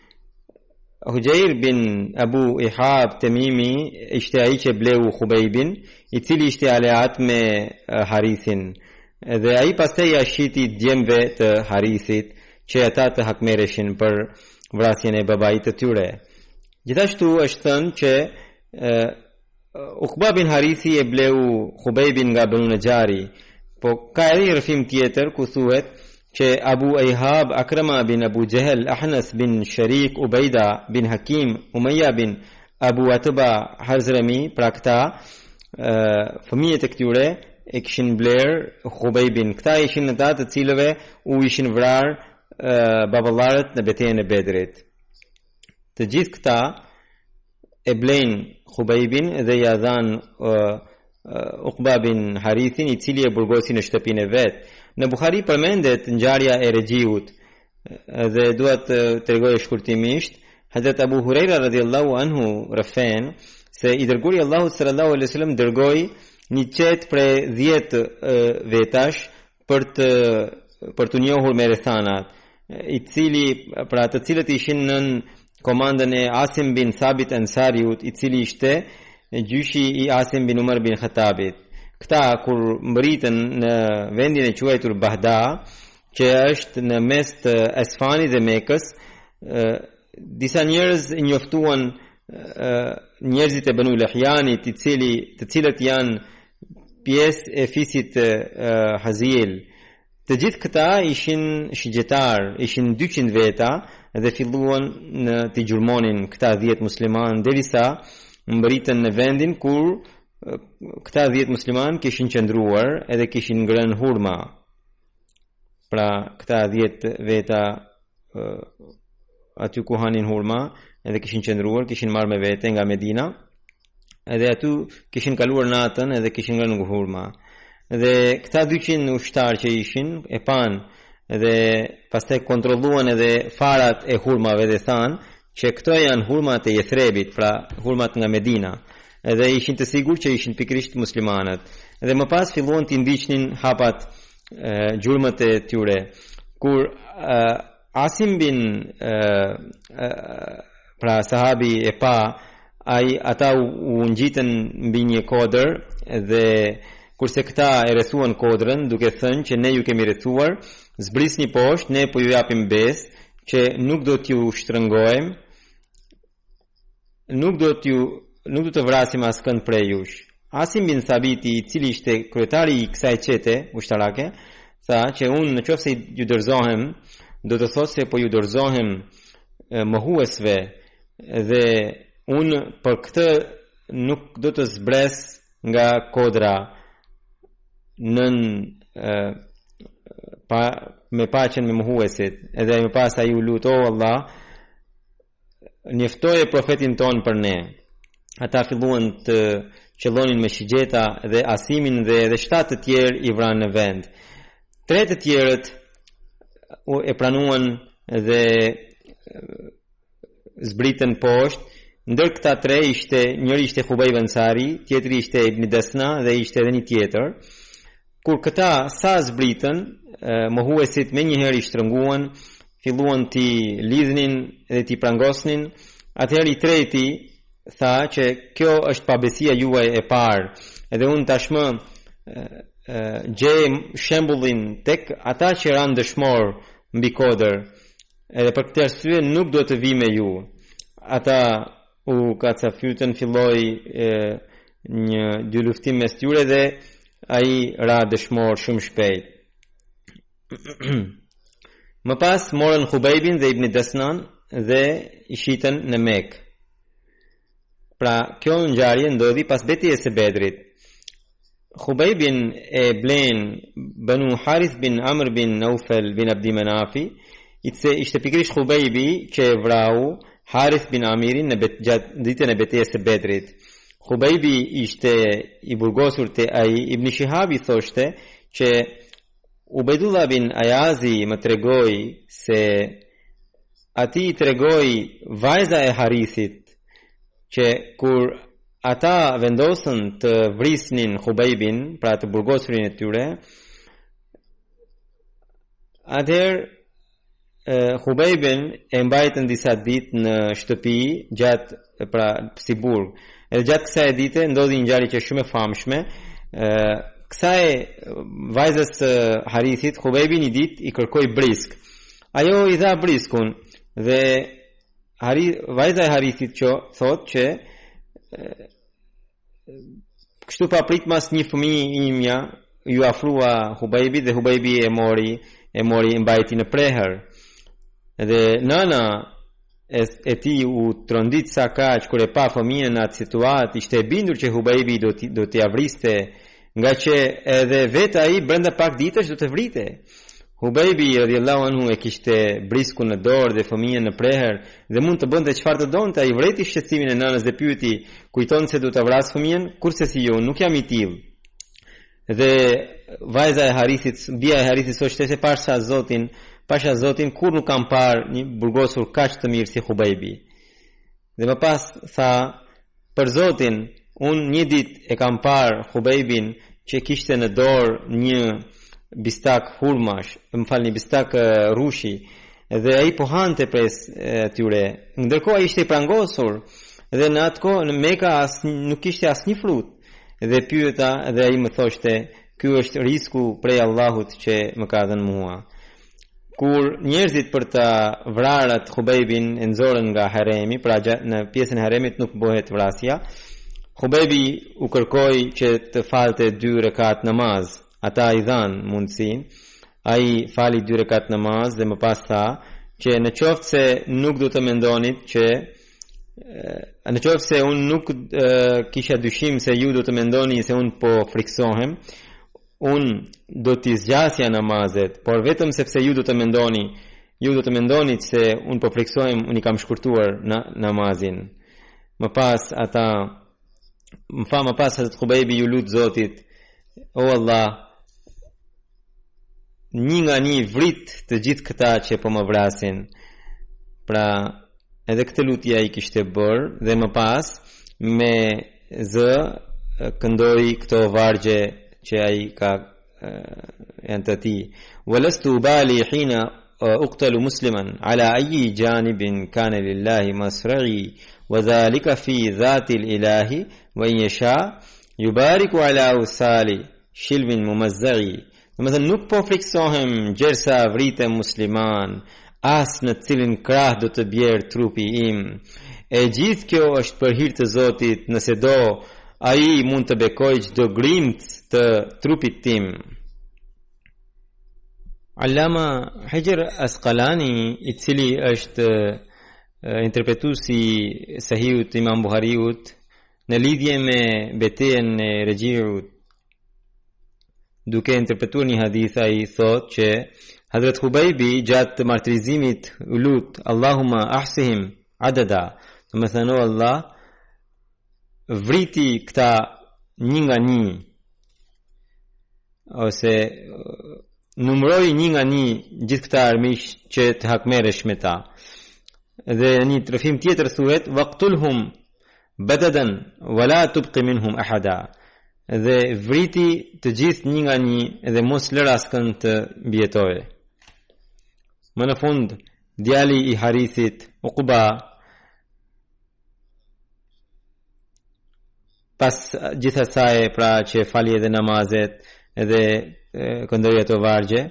[SPEAKER 2] Hujair bin Abu Ihab Temimi ishte ai që bleu Khubaybin, i cili ishte aleat me Harithin. Dhe ai pastaj ja shiti djemve të Harithit që ata të hakmereshin për vrasjen e babait të tyre. Gjithashtu është thënë që Uqba bin Harithi e bleu Khubaybin nga Banu Najari, po ka edhe një rrëfim tjetër ku thuhet që Abu Ihab, Akrama bin Abu Jahl, Ahnas bin Sharik, Ubaida bin Hakim, Umayya bin Abu Atba Hazrami, pra këta fëmijët e këtyre e kishin bler Khubaybin. Këta ishin ata të cilëve u ishin vrarë baballarët në betejën e Bedrit. Të gjithë këta e blejnë Khubaybin dhe ja dhan Uqba bin Harithin, i cili e burgosi në shtëpinë e vet. Në Buhari përmendet ngjarja e Regjiut dhe dua të tregoj shkurtimisht. Hazrat Abu Huraira radhiyallahu anhu rafen se i dërguari Allahut sallallahu alaihi wasallam dërgoi një qet prej 10 vetash për të njohur me rrethanat, i cili pra të cilët ishin nën komandën e Asim bin Thabit Ansariut, i cili ishte gjyshi i Asim bin Umar bin Khattabit. Këta kur mbritën në vendin e quajtur Bahda, që është në mes të Esfanit dhe Mekës, disa njerëz njoftuan njerëzit e Banu Lahjanit, të cilët janë pjesë e fisit Hazil. Të gjithë këta ishin shigjetar, ishin 200 veta dhe filluan të gjurmonin këta 10 musliman derisa mbritën në vendin kur këta 10 musliman kishin qëndruar edhe kishin ngrënë hurma. Pra këta 10 veta aty ku hanin hurma edhe kishin qëndruar, kishin marrë me vete nga Medina edhe aty kishin kaluar natën edhe kishin ngrënë hurma. Dhe këta 200 ushtar që ishin e pan dhe pastaj kontrolluan edhe farat e hurmave dhe thanë që këto janë hurmat e Yethrebit, pra hurmat nga Medina, edhe ishin të sigurt që ishin pikërisht muslimanët. Dhe më pas filluan të ndiqnin hapat gjurmët e tyre. Kur Asim bin pra sahabi e pa, ata u ngjitën mbi një kodër dhe kurse këta e rrethuan kodrën duke thënë që ne ju kemi rrethuar, zbrisni poshtë, ne po ju japim besë që nuk do t'ju shtrëngojmë, nuk do të vrasim askënd prej jush. Asim bin Thabiti, i cili ishte kryetari i kësaj qete ushtarake, tha që unë në qoftë se ju dorëzohem, do të thosë se po ju dorëzohem mohuesve dhe unë për këtë nuk do të zbres nga kodra me paqen me mohuesit. Edhe më pas ai u lut, o Allah, njoftoje profetin ton për ne. Ata filluan të qellonin me shigjeta dhe Asimin dhe 7 të tjerë i vranë në vend. 3 të tjerët e pranuan dhe zbritën poshtë. Ndër këta 3 njëri ishte Khubayb Ansari, tjetri ishte Ibn Desna dhe ishte edhe një tjetër. Kur këta sa zbritën, mohuesit me njëherë i shtrënguan, filluan t'i lidhnin dhe t'i prangosnin. Atëherë i treti tha që kjo është pabesia juaj e parë, edhe unë tashmë gjej shembullin tek ata që ranë dëshmor mbi kodër, edhe për këtë arsye nuk do të vi me ju. Ata u kacafytën, filloi një dy luftim mes tyre dhe ai ra dëshmor shumë shpejt. Më pas morën Khubaybin dhe Ibn Desnan dhe i shitën në Mekë. Pra kjo ngjarje ndodhi pas betejës së Bedrit. Khubaybin e blen Banu Harith bin Amr bin Naufel bin Abdi Manafi, ishte pikërisht Khubaybi që e vrau Harith bin Amirin në ditën e betejës së Bedrit. Khubaybi ishte i burgosur te ai. Ibn Shihabi thoshte që Ubaidullah bin Ayazi më tregoi se ati i tregoi vajza e Harithit që kur ata vendosën të vrisnin Khubaybin, pra të burgosurin e tyre, atëherë Khubaybin e mbajtën disa ditë në shtëpi gjatë pra si burg. Edhe gjatë kësaj dite ndodhi një ngjarje që është shumë e famshme. Kësaj vajzës Harithit, Khubaybi një ditë i kërkoi brisk. Ajo i dha briskun dhe vajza e Harithit thot që kështu pa pritmas një fëmijë imja ju afrua Khubaybi dhe Khubaybi e mori mbajti në prehër. Dhe nana e ti u trondit sa kaq kur e pa fëmijën në atë situatë, ishte e bindur që Khubaybi do t'i avriste, nga që edhe vetë ai brenda pak ditësh do të vrite. Khubaybi radhiyallahu anhu e kishte briskun në dorë dhe fëmijën në prehër dhe mund të bënte çfarë të donte. Ai vreti shqetësimin e nënës dhe pyeti, kujton se do ta vras fëmijën, kurse si jo, nuk jam i tillë. Dhe vajza e Harithit, bia e Harithit thoshte se pasha Zotin kur nuk kam parë një burgosur kaq të mirë si Khubejbi. Dhe më pas tha, për Zotin, unë një ditë e kam parë Khubejbin që kishte në dorë një bistak hurmash, një bistak rushi, dhe ai po hante pres tyre. Ndërkohë ai ishte i prangosur dhe në atë kohë në Mekka nuk kishte asnjë frut. Dhe pyeta dhe ai më thoshte, ky është risku prej Allahut që më ka dhënë mua. Kur njerëzit për ta vrarë atë Khubejbin e nxorën nga haremi, pra në pjesën e haremit nuk bëhet vrasja, Khubejbi u kërkoi që të falte 2 rekat namaz. Ata i dhanë mundësin, ai fali 2 rekat namaz dhe më pas tha që në qoftë se nuk do të mendonit që në qoftë se unë nuk kisha dyshim se ju do të mendoni se unë po friksohem, unë do t'i zgjasja namazet, por vetëm sepse ju do të mendonit se unë po friksohem, unë i kam shkurtuar namazin. Më pas Hazrat Khubejbi ju lut Zotit, o Allah, një nga një vrit të gjithë këta që po më vrasin. Pra edhe këtë lutja i kishte bërë dhe më pas me zë këndoi këto vargje që ai ka janë të tij. Walastu ubali hina uqtalu musliman ala ayi janibin kana lillahi masra'i wa dhalika fi dhati ilahi wa in yasha yubariku ala usali shilvin mumazza'i. Domethënë nuk po friksohem gjersa vritem musliman, as në cilin krah do të bjerë trupi im. E gjithë kjo është për hir të Zotit, nëse do, ai mund të bekojë çdo grimt të trupit tim. Allama Hajar Asqalani, i cili është interpretuesi Sahihut Imam Buhariut në lidhje me betejën e Rajjiut, duke interpretuar një hadith, ai thotë që Hazrat Khubejbi gjatë martirizimit u lut Allahumma ahsihim adada, do të thënë Allah vriti këta një nga një, ose numëroi një nga një gjithë këta armiq që të hakmeresh me ta. Dhe një trefim tjetër thuhet waqtulhum badadan wala tubqi minhum ahada, dhe vriti të gjithë një nga një dhe mos lër askën të mbijetojë. Më në fund, djali i Harithit, Uqba, pas gjithë asaj, pra që fali edhe namazet edhe këndoi ato vargje,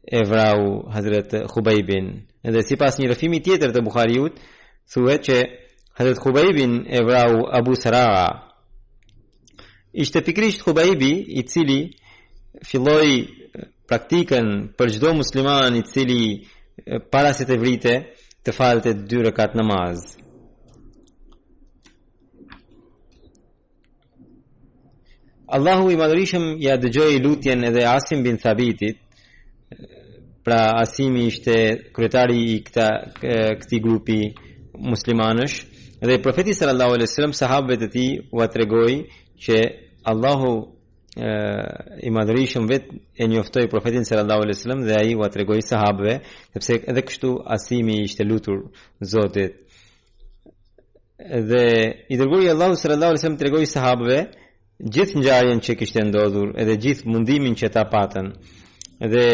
[SPEAKER 2] e vrau Hazrat Khubejbin. Edhe sipas një rëfimi tjetër të Buhariut, thuhet që Hazrat Khubejbin e vrau Abu Sara'a. Ishte pikrisht Khubejbi i cili filloi praktikën për çdo musliman i cili para se të vrite të falte 2 rekat namaz. Allahu i madhërisëm ja dëgjoi lutjen edhe Asim bin Thabitit. Pra Asimi ishte kryetari i këtij grupi muslimanësh, dhe profeti sallallahu alaihi wasallam sahabëve të tij u tregoi që Allahu i madhërisëm vetë e njoftoi profetin sallallahu alaihi wasallam dhe ai u tregoi sahabëve, sepse edhe kështu Asimi ishte lutur Zotit. Dhe i dërguari Allahu sallallahu alaihi wasallam tregoi sahabëve gjithë ngjarjen që kishte ndodhur edhe gjithë mundimin që ta patën. Dhe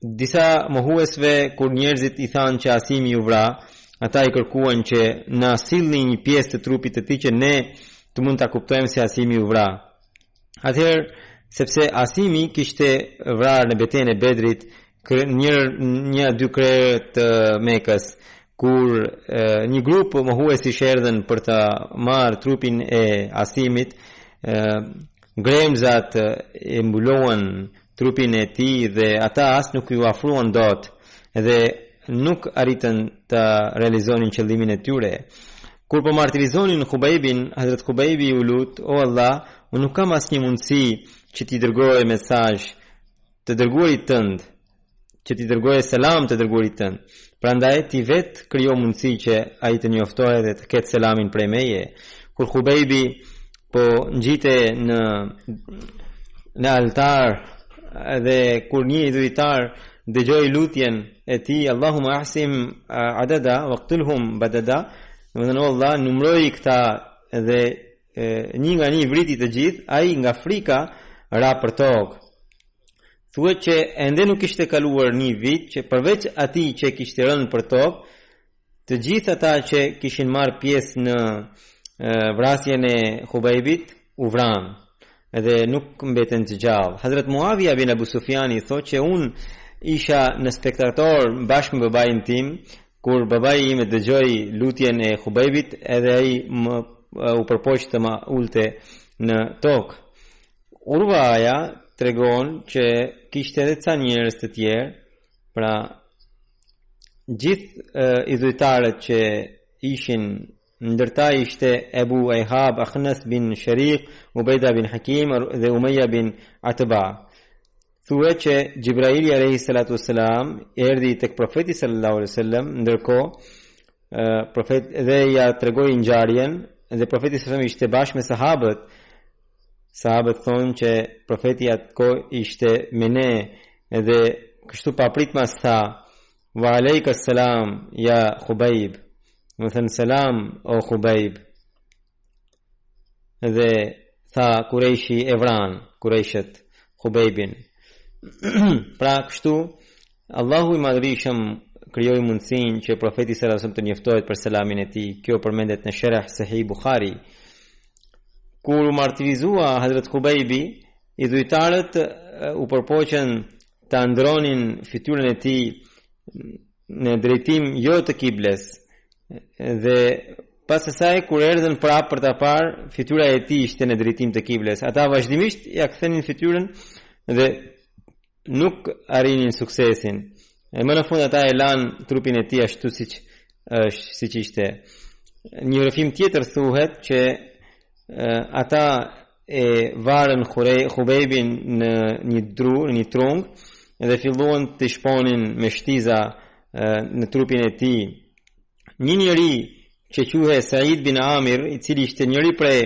[SPEAKER 2] disa mohuesve kur njerëzit i thanë që Asimi u vra, ata i kërkuan që na sillni një pjesë të trupit të tij që ne të mund ta kuptojmë se Asimi u vra. Atëherë, sepse Asimi kishte vrarë në betejën e Bedrit një 2 krerë të Mekës, kur një grup mohuesi erdhën për të marrë trupin e Asimit, gremzat e mbulohen trupin e tij dhe ata as nuk ju afruan dot dhe nuk arritën të realizonin qëllimin e tyre. Kur po martirizonin Khubejbin, Hazrat Khubejbi u lut, o Allah, unë nuk kam asnjë mundësi që t'i dërgoj mesazh të dërguarit tënd, që t'i dërgoj selam të dërguarit tënd. Prandaj ti vetë krijo mundësi që ai të njoftohet dhe të ketë selamin prej meje. Kur Khubejbi po ngjite në altar dhe kur një idhujtar dëgjoi lutjen e tij Allahumma ahsim adada waqtulhum badada, domethënë Allah numëroi këta dhe një nga një vriti të gjithë, ai nga frika ra për tokë. Thuhet që ende nuk ishte kaluar një vit që përveç atij që kishte rënë për tokë, të gjithë ata që kishin marrë pjesë në vrasjen e Khubaybit u vranë edhe nuk mbeten të gjallë. Hazrat Muawiya bin Abu Sufjani thotë që unë isha në spektator bashkë me babain tim kur babai im dëgjoi lutjen e Khubaybit edhe ai u përpoqi të ma ulte në tokë. Urwaja tregon që kishte edhe ca njerëz të tjerë, pra gjithë idhujtarët që ishin ndërta ishte Ebu Ehab, Akhnas bin Shariq, Ubejda bin Hakim dhe Umayya bin Atba. Thuhet që Gjibraili alayhi salatu wassalam erdhi tek profeti sallallahu alaihi wasallam, ndërkohë profeti dhe ja tregoi ngjarjen dhe profeti sallallahu alaihi wasallam ishte bashkë me sahabët. Sahabët thonë që profeti atko ishte me ne edhe kështu pa pritmas tha wa alejka salam ja Khubayb, më thënë selam o Khubayb, dhe tha Kurejshi e vran Kurejshet Khubaybin. Pra kështu Allahu i madhrishëm krijoi mundësinë që profeti sallallahu alaihi wasallam të njoftohet për selamin e tij. Kjo përmendet në Sharh Sahih Bukhari. Kur u martirizua Hazrat Khubaybi, idhujtarët u përpoqën ta ndronin fytyrën e tij në drejtim jo të kibles, dhe pas asaj kur erdhën prapë për ta parë, fytyra e tij ishte në drejtim të kibles. Ata vazhdimisht ja kthenin fytyrën dhe nuk arrinin suksesin. Më në fund ata e lanë trupin e tij ashtu siç ishte. Një rrëfim tjetër thuhet që ata e varën Khubaybin në një trung dhe filluan të shponin me shtiza në trupin e tij. Një njeri që quhe Said bin Amir, i cili ishte njëri prej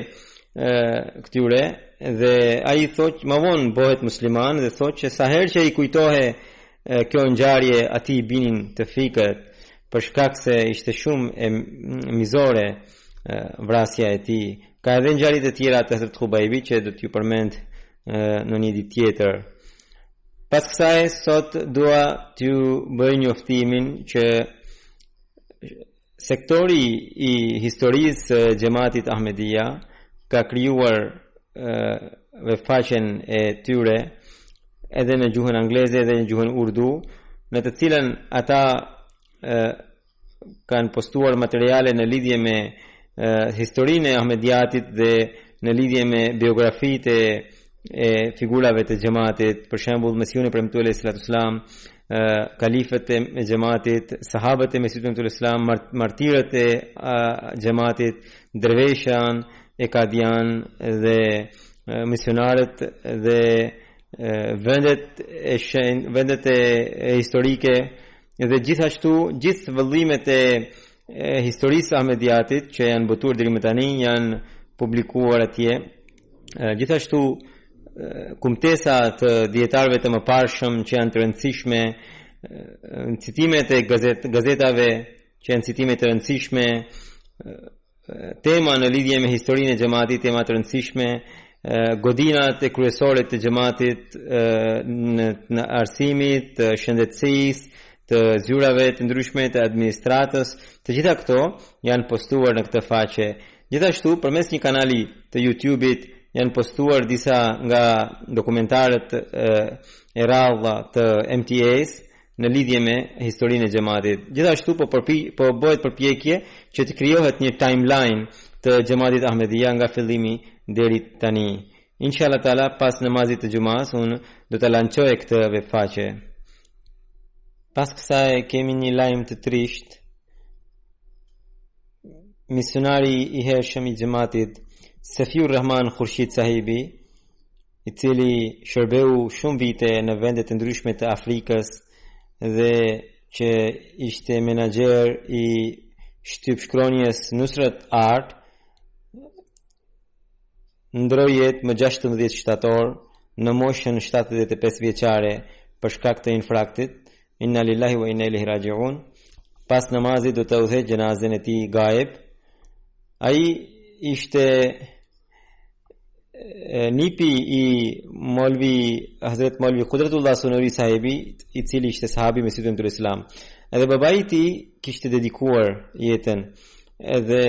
[SPEAKER 2] këtyre, dhe ai thotë më vonë bëhet musliman dhe thotë që sa herë që i kujtohe kjo ngjarje atij binin të fikët për shkak se ishte shumë e mizore vrasja e tij. Ka edhe ngjarje të tjera të Hazrat Khubaybit që do t'ju përmend në një ditë tjetër. Pas kësaj sot dua t'ju bëj njoftimin që sektori i historisë Xhamatit Ahmedia ka krijuar faqen e tyre edhe në gjuhën angleze dhe në gjuhën urdu, në të cilën ata kanë postuar materiale në lidhje me historinë e Ahmediatit dhe në lidhje me biografitë e figurave të Xhamatit, për shembull Mesiun e Premtuar alayhi salatu wasalam, kalifët e Xhamatit, sahabët e Mesihut Premtuar alayhi salam, martirët e Xhamatit, derveshjan e Kadian dhe misionarët dhe vendet e historike dhe gjithashtu gjithë vëllimet e historisë Ahmediatit që janë botuar deri më tani janë publikuar atje. Gjithashtu kumtesa të dietarëve të mëparshëm që janë të rëndësishme, citimet e gazetave që janë citime të rëndësishme, tema në lidhje me historinë e Xhamatit, tema të rëndësishme, godinat e kryesore të Xhamatit në arsimit, të shëndetësisë, të zyrave të ndryshme të administratës, të gjitha këto janë postuar në këtë faqe. Gjithashtu përmes një kanali të YouTube-it janë postuar disa nga dokumentarët e rralla të MTA-s në lidhje me historinë e Xhamatit. Gjithashtu po bëhet përpjekje që të krijohet një timeline të Xhamatit Ahmedia nga fillimi deri tani. Inshallah taala pas namazit të xumas unë do ta lançoj këtë webfaqe. Pas kësaj kemi një lajm të trisht. Misionari i hershëm i Xhamatit Safiur Rahman Khurshid Sahibi, i cili shërbeu shumë vite në vende të ndryshme të Afrikës dhe që ishte menaxher i shtypshkronjes Nusrat Art, ndroi jetë më 16 shtator në moshën 75 vjeçare për shkak të infraktit. Inna lillahi wa inna ilaihi raji'un. Pas namazit do të udhëhet gjenazën e tij gaib. Ai ishte nipi i Molvi Hazrat Molvi Qudratullah Sunuri sahibi, i cili ishte sahabi me sytë në Islam. Edhe babai i tij kishte dedikuar jetën edhe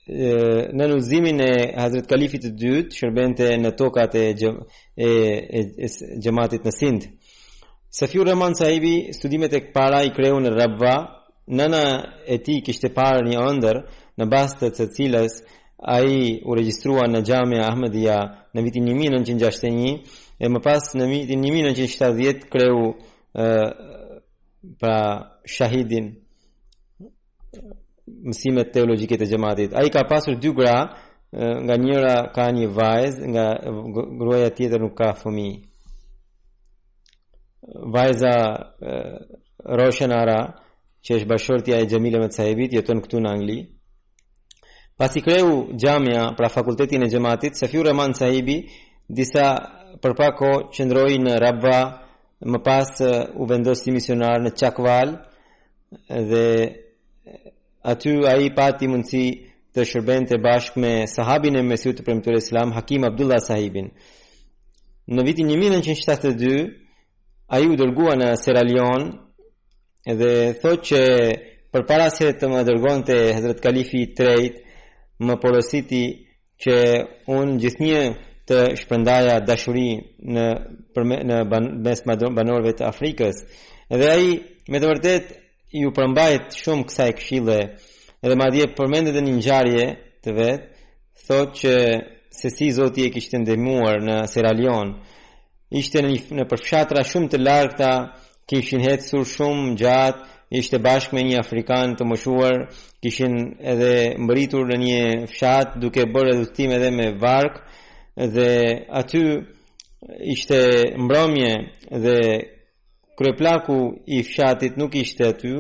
[SPEAKER 2] në udhëzimin e Hazrat Kalifit të dytë shërbente në tokat e xhamatit në Sind. Safiur Rahman sahibi studimet e para i kreu në Rabwa. Nëna e tij kishte parë një ëndër në bazë të cilës ai u regjistrua në Xhamia Ahmedia në vitin 1961 e më pas në vitin 1970 kreu pra shahidin mësimet teologjike të xhamatit. Ai ka pasur 2 gra, nga njëra ka një vajzë, nga gruaja tjetër nuk ka fëmijë. Vajza Roshan Ara, që është bashortja e Xhamil Ahmed sahibit, jeton këtu në Angli. Pasi kreu Xhamia, pra fakultetin e xhamatit, Safiur Rahman sahibi disa për pak kohë qëndroi në Rabwa, më pas u vendos si misionar në Chakval dhe aty ai pati mundësi të shërbente bashkë me sahabin e Mesihut të Premtuar Islam Hakim Abdullah sahibin. Në vitin 1972 ai u dërgua në Sierra Leone dhe thotë që përpara se të më dërgonte Hazrat Kalifi i tretë, më porositi që unë gjithnjë të shpërndaja dashuri në mes banorëve të Afrikës. Edhe ai me të vërtet ju përmbajt shumë kësaj këshille, edhe madje përmendet edhe një ngjarje të vet, thotë që se si Zoti e kishte ndihmuar në Sierra Leone. Ishte në përfshatra shumë të largëta, kishin ecur shumë gjatë, ishte bashkë me një afrikan të moshuar, kishin edhe mbërritur në një fshat duke bërë udhëtim edhe me vark, dhe aty ishte mbrëmje dhe kryeplaku i fshatit nuk ishte aty,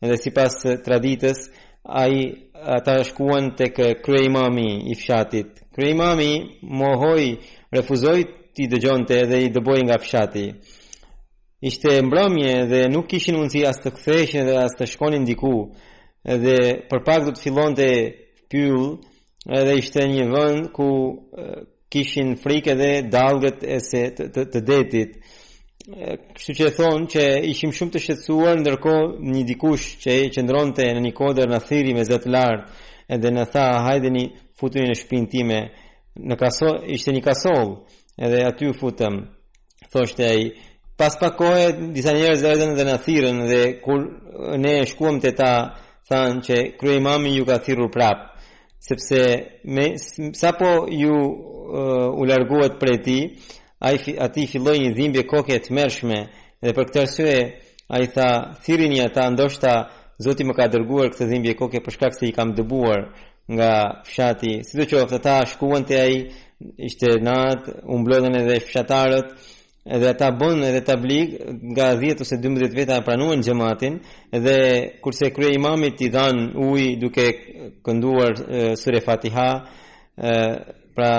[SPEAKER 2] dhe sipas traditës ata shkuan tek kryeimami i fshatit. Kryeimami mohoi, refuzoi t'i dëgjonte dhe i dëboi nga fshati. Ishte mbrëmje dhe nuk kishin mundësi as të ktheheshin dhe as të shkonin diku. Edhe për pak do të fillonte pyll, edhe ishte një vend ku kishin frikë edhe dallgët të detit. Kështu që thonë që ishim shumë të shqetësuar, ndërkohë një dikush që qëndronte në një kodër në thiri me zot lart, edhe na tha hajdeni futuni në shtëpinë time. Në kasol ishte një kasol, edhe aty u futëm. Thoshte ai. Pas pak kohë disa njerëz erdhën dhe na thirrën dhe kur ne shkuam te ta thanë që kryeimami ju ka thirrur prap, sepse sapo ju u larguat prej tij, ati filloi një dhimbje koke të mërshme dhe për këtë arsye ai tha thirrini ata, ndoshta Zoti më ka dërguar këtë dhimbje koke për shkak se I kam dëbuar nga fshati. Sidoqoftë ata shkuan te ai, ishte natë, u mblodhen edhe fshatarët, edhe ata bën edhe tablig, nga 10 ose 12 veta pranuan xhamatin, dhe kurse kryeimamit I dhan ujë duke kënduar sure Fatiha, pra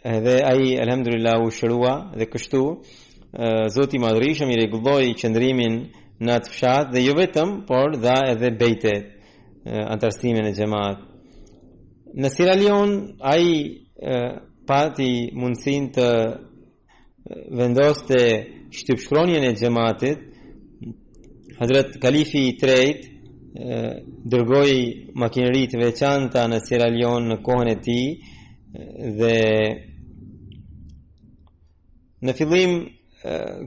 [SPEAKER 2] edhe ai alhamdulillah u shërua dhe kështu Zoti I Madhërisëm I rregulloi qëndrimin në atë fshat dhe jo vetëm, por dha edhe bejte antarësimin e xhamat. Në Sierra Leone ai pati mundësinë të vendoste shtypshkronjen e xhamatit. Hazrat Kalifi I tretë dërgoi makineri të veçanta në Sierra Leone në kohën e tij dhe në fillim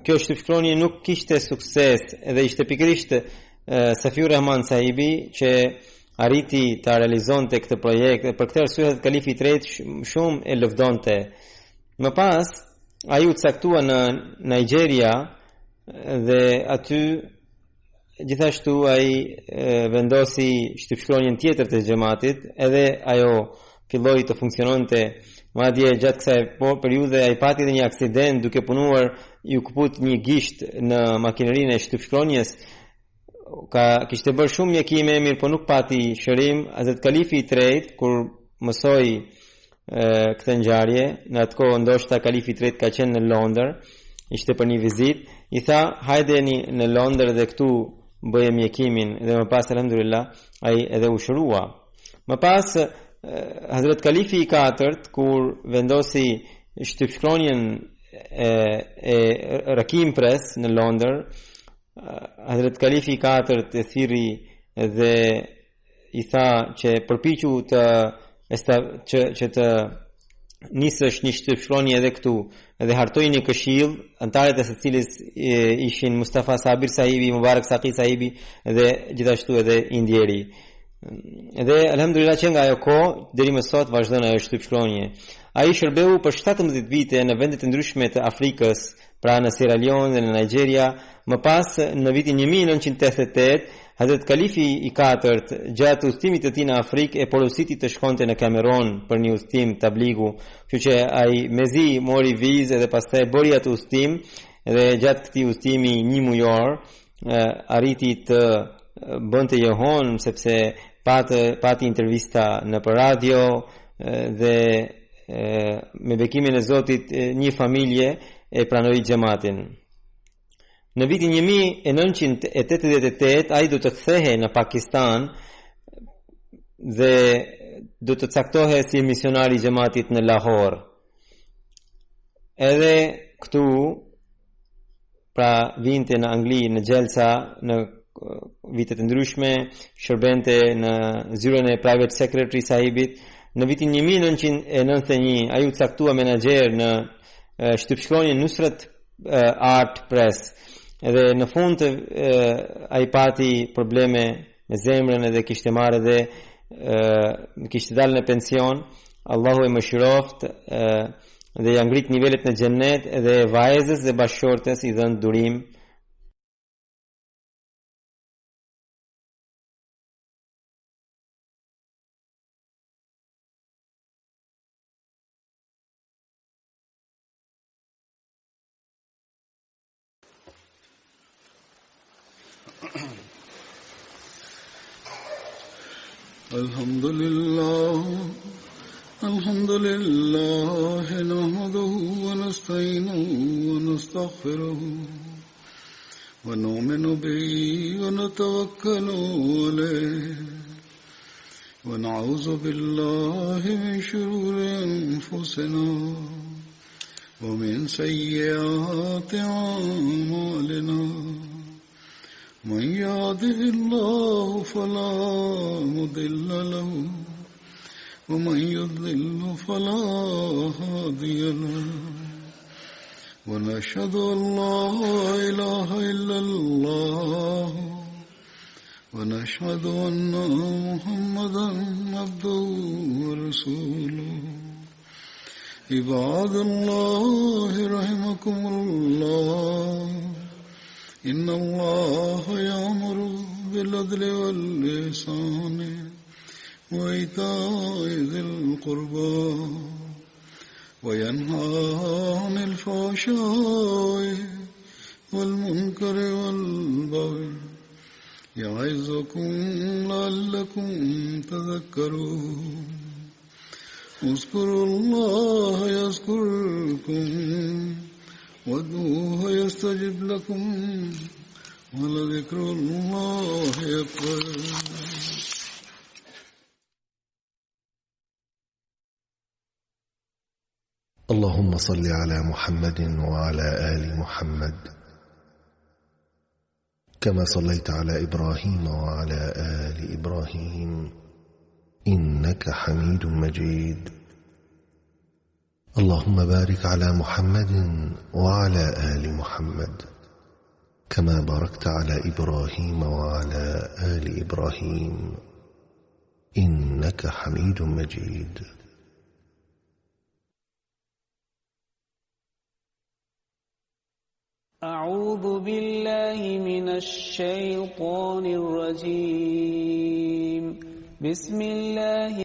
[SPEAKER 2] kjo shtypshkronje nuk kishte sukses edhe ishte pikërisht Safiur Rahman sahibi që arriti ta realizonte këtë projekt. Për këtë arsye Kalifi I tretë shumë e lëvdonte. Më pas ai u caktua në Nigeria dhe aty gjithashtu ai vendosi shtypshkronjen tjetër të xhamatit, edhe ajo filloi të funksiononte. Madje gjatë kësaj periudhe ai pati edhe një aksident duke punuar, ju kaput një gisht në makinerinë e shtypshkronjes. Kishte bërë shumë mjekime, mirë po nuk pati shërim. Hazrat Kalifi I tretë kur mësoi këtë ngjarje. Në atë kohë ndoshta kalifi i tretë ka qenë në Londër, ishte për një vizitë, i tha hajdeni në Londër dhe këtu bëje mjekimin, dhe më pas alhamdulillah ai edhe u shërua. Më pas Hazrat Kalifi i katërt kur vendosi shtypshkronjen e Rakim Press në Londër, Hazrat Kalifi i katërt e thirri dhe i tha që përpiqu që të nisësh një shtypshkronje edhe këtu, dhe hartoi një këshill, antarët e së cilës ishin Mustafa Sabir Sahibi, Mubarak Saqi Sahibi dhe gjithashtu edhe Indieri. Dhe alhamdulillah që nga ajo kohë deri më sot vazhdon ajo shtypshkronje. Ai shërbeu për 17 vite në vende të ndryshme të Afrikës, pra në Sierra Leone dhe në Nigeria. Më pas në vitin 1988 Hazrat Kalifi i katërt gjatë udhëtimit të tij në Afrikë e porositi të shkonte në Kameron për një udhëtim tabligu, kështu që ai mezi mori vizë dhe pastaj bëri atë udhëtim, dhe gjatë këtij udhëtimi një mujor arriti të bënte johon sepse pati intervista në për radio dhe me bekimin e Zotit një familje e pranoi xhamatin. Në vitin 1988 ai do të kthehe në Pakistan dhe do të caktohej si misionar i xhamatit në Lahore. Edhe këtu pra vinte në Angli në Gjelsa në vitet e ndryshme, shërbente në zyrën e private secretary sahibit. Në vitin 1991 ai u caktua menaxher në shtypshkronjen Nusrat Art Press. Edhe në fund ai pati probleme me zemrën edhe kishte marrë dhe kishte dalë në pension. Allahu e mëshiroft dhe ja ngrit nivelet në xhennet dhe vajzës dhe bashkëshortes i dhënë durim.
[SPEAKER 1] الحمد لله نحمده ونستعينه ونستغفره ونؤمن به ونتوكل عليه ونعوذ بالله من شرور أنفسنا ومن سيئات أعمالنا من يهده الله فلا مضل له ومن يضلل فلا هادي له ونشهد أن لا إله إلا الله ونشهد أن محمدا عبده ورسوله عباد الله رحمكم الله إن الله يأمر بالعدل والإحسان وإيتاء ذي القربى وينهى عن الفحشاء والمنكر والبغي يعظكم لعلكم تذكرون اذكروا الله يذكركم وادعوه يستجب لكم ولذكر الله أكبر.
[SPEAKER 3] اللهم صل على محمد وعلى آل محمد كما صليت على إبراهيم وعلى آل إبراهيم إنك حميد مجيد. اللهم بارك على محمد وعلى آل محمد كما باركت على إبراهيم وعلى آل إبراهيم إنك حميد مجيد.
[SPEAKER 4] أعوذ بالله من الشيطان الرجيم. بسم الله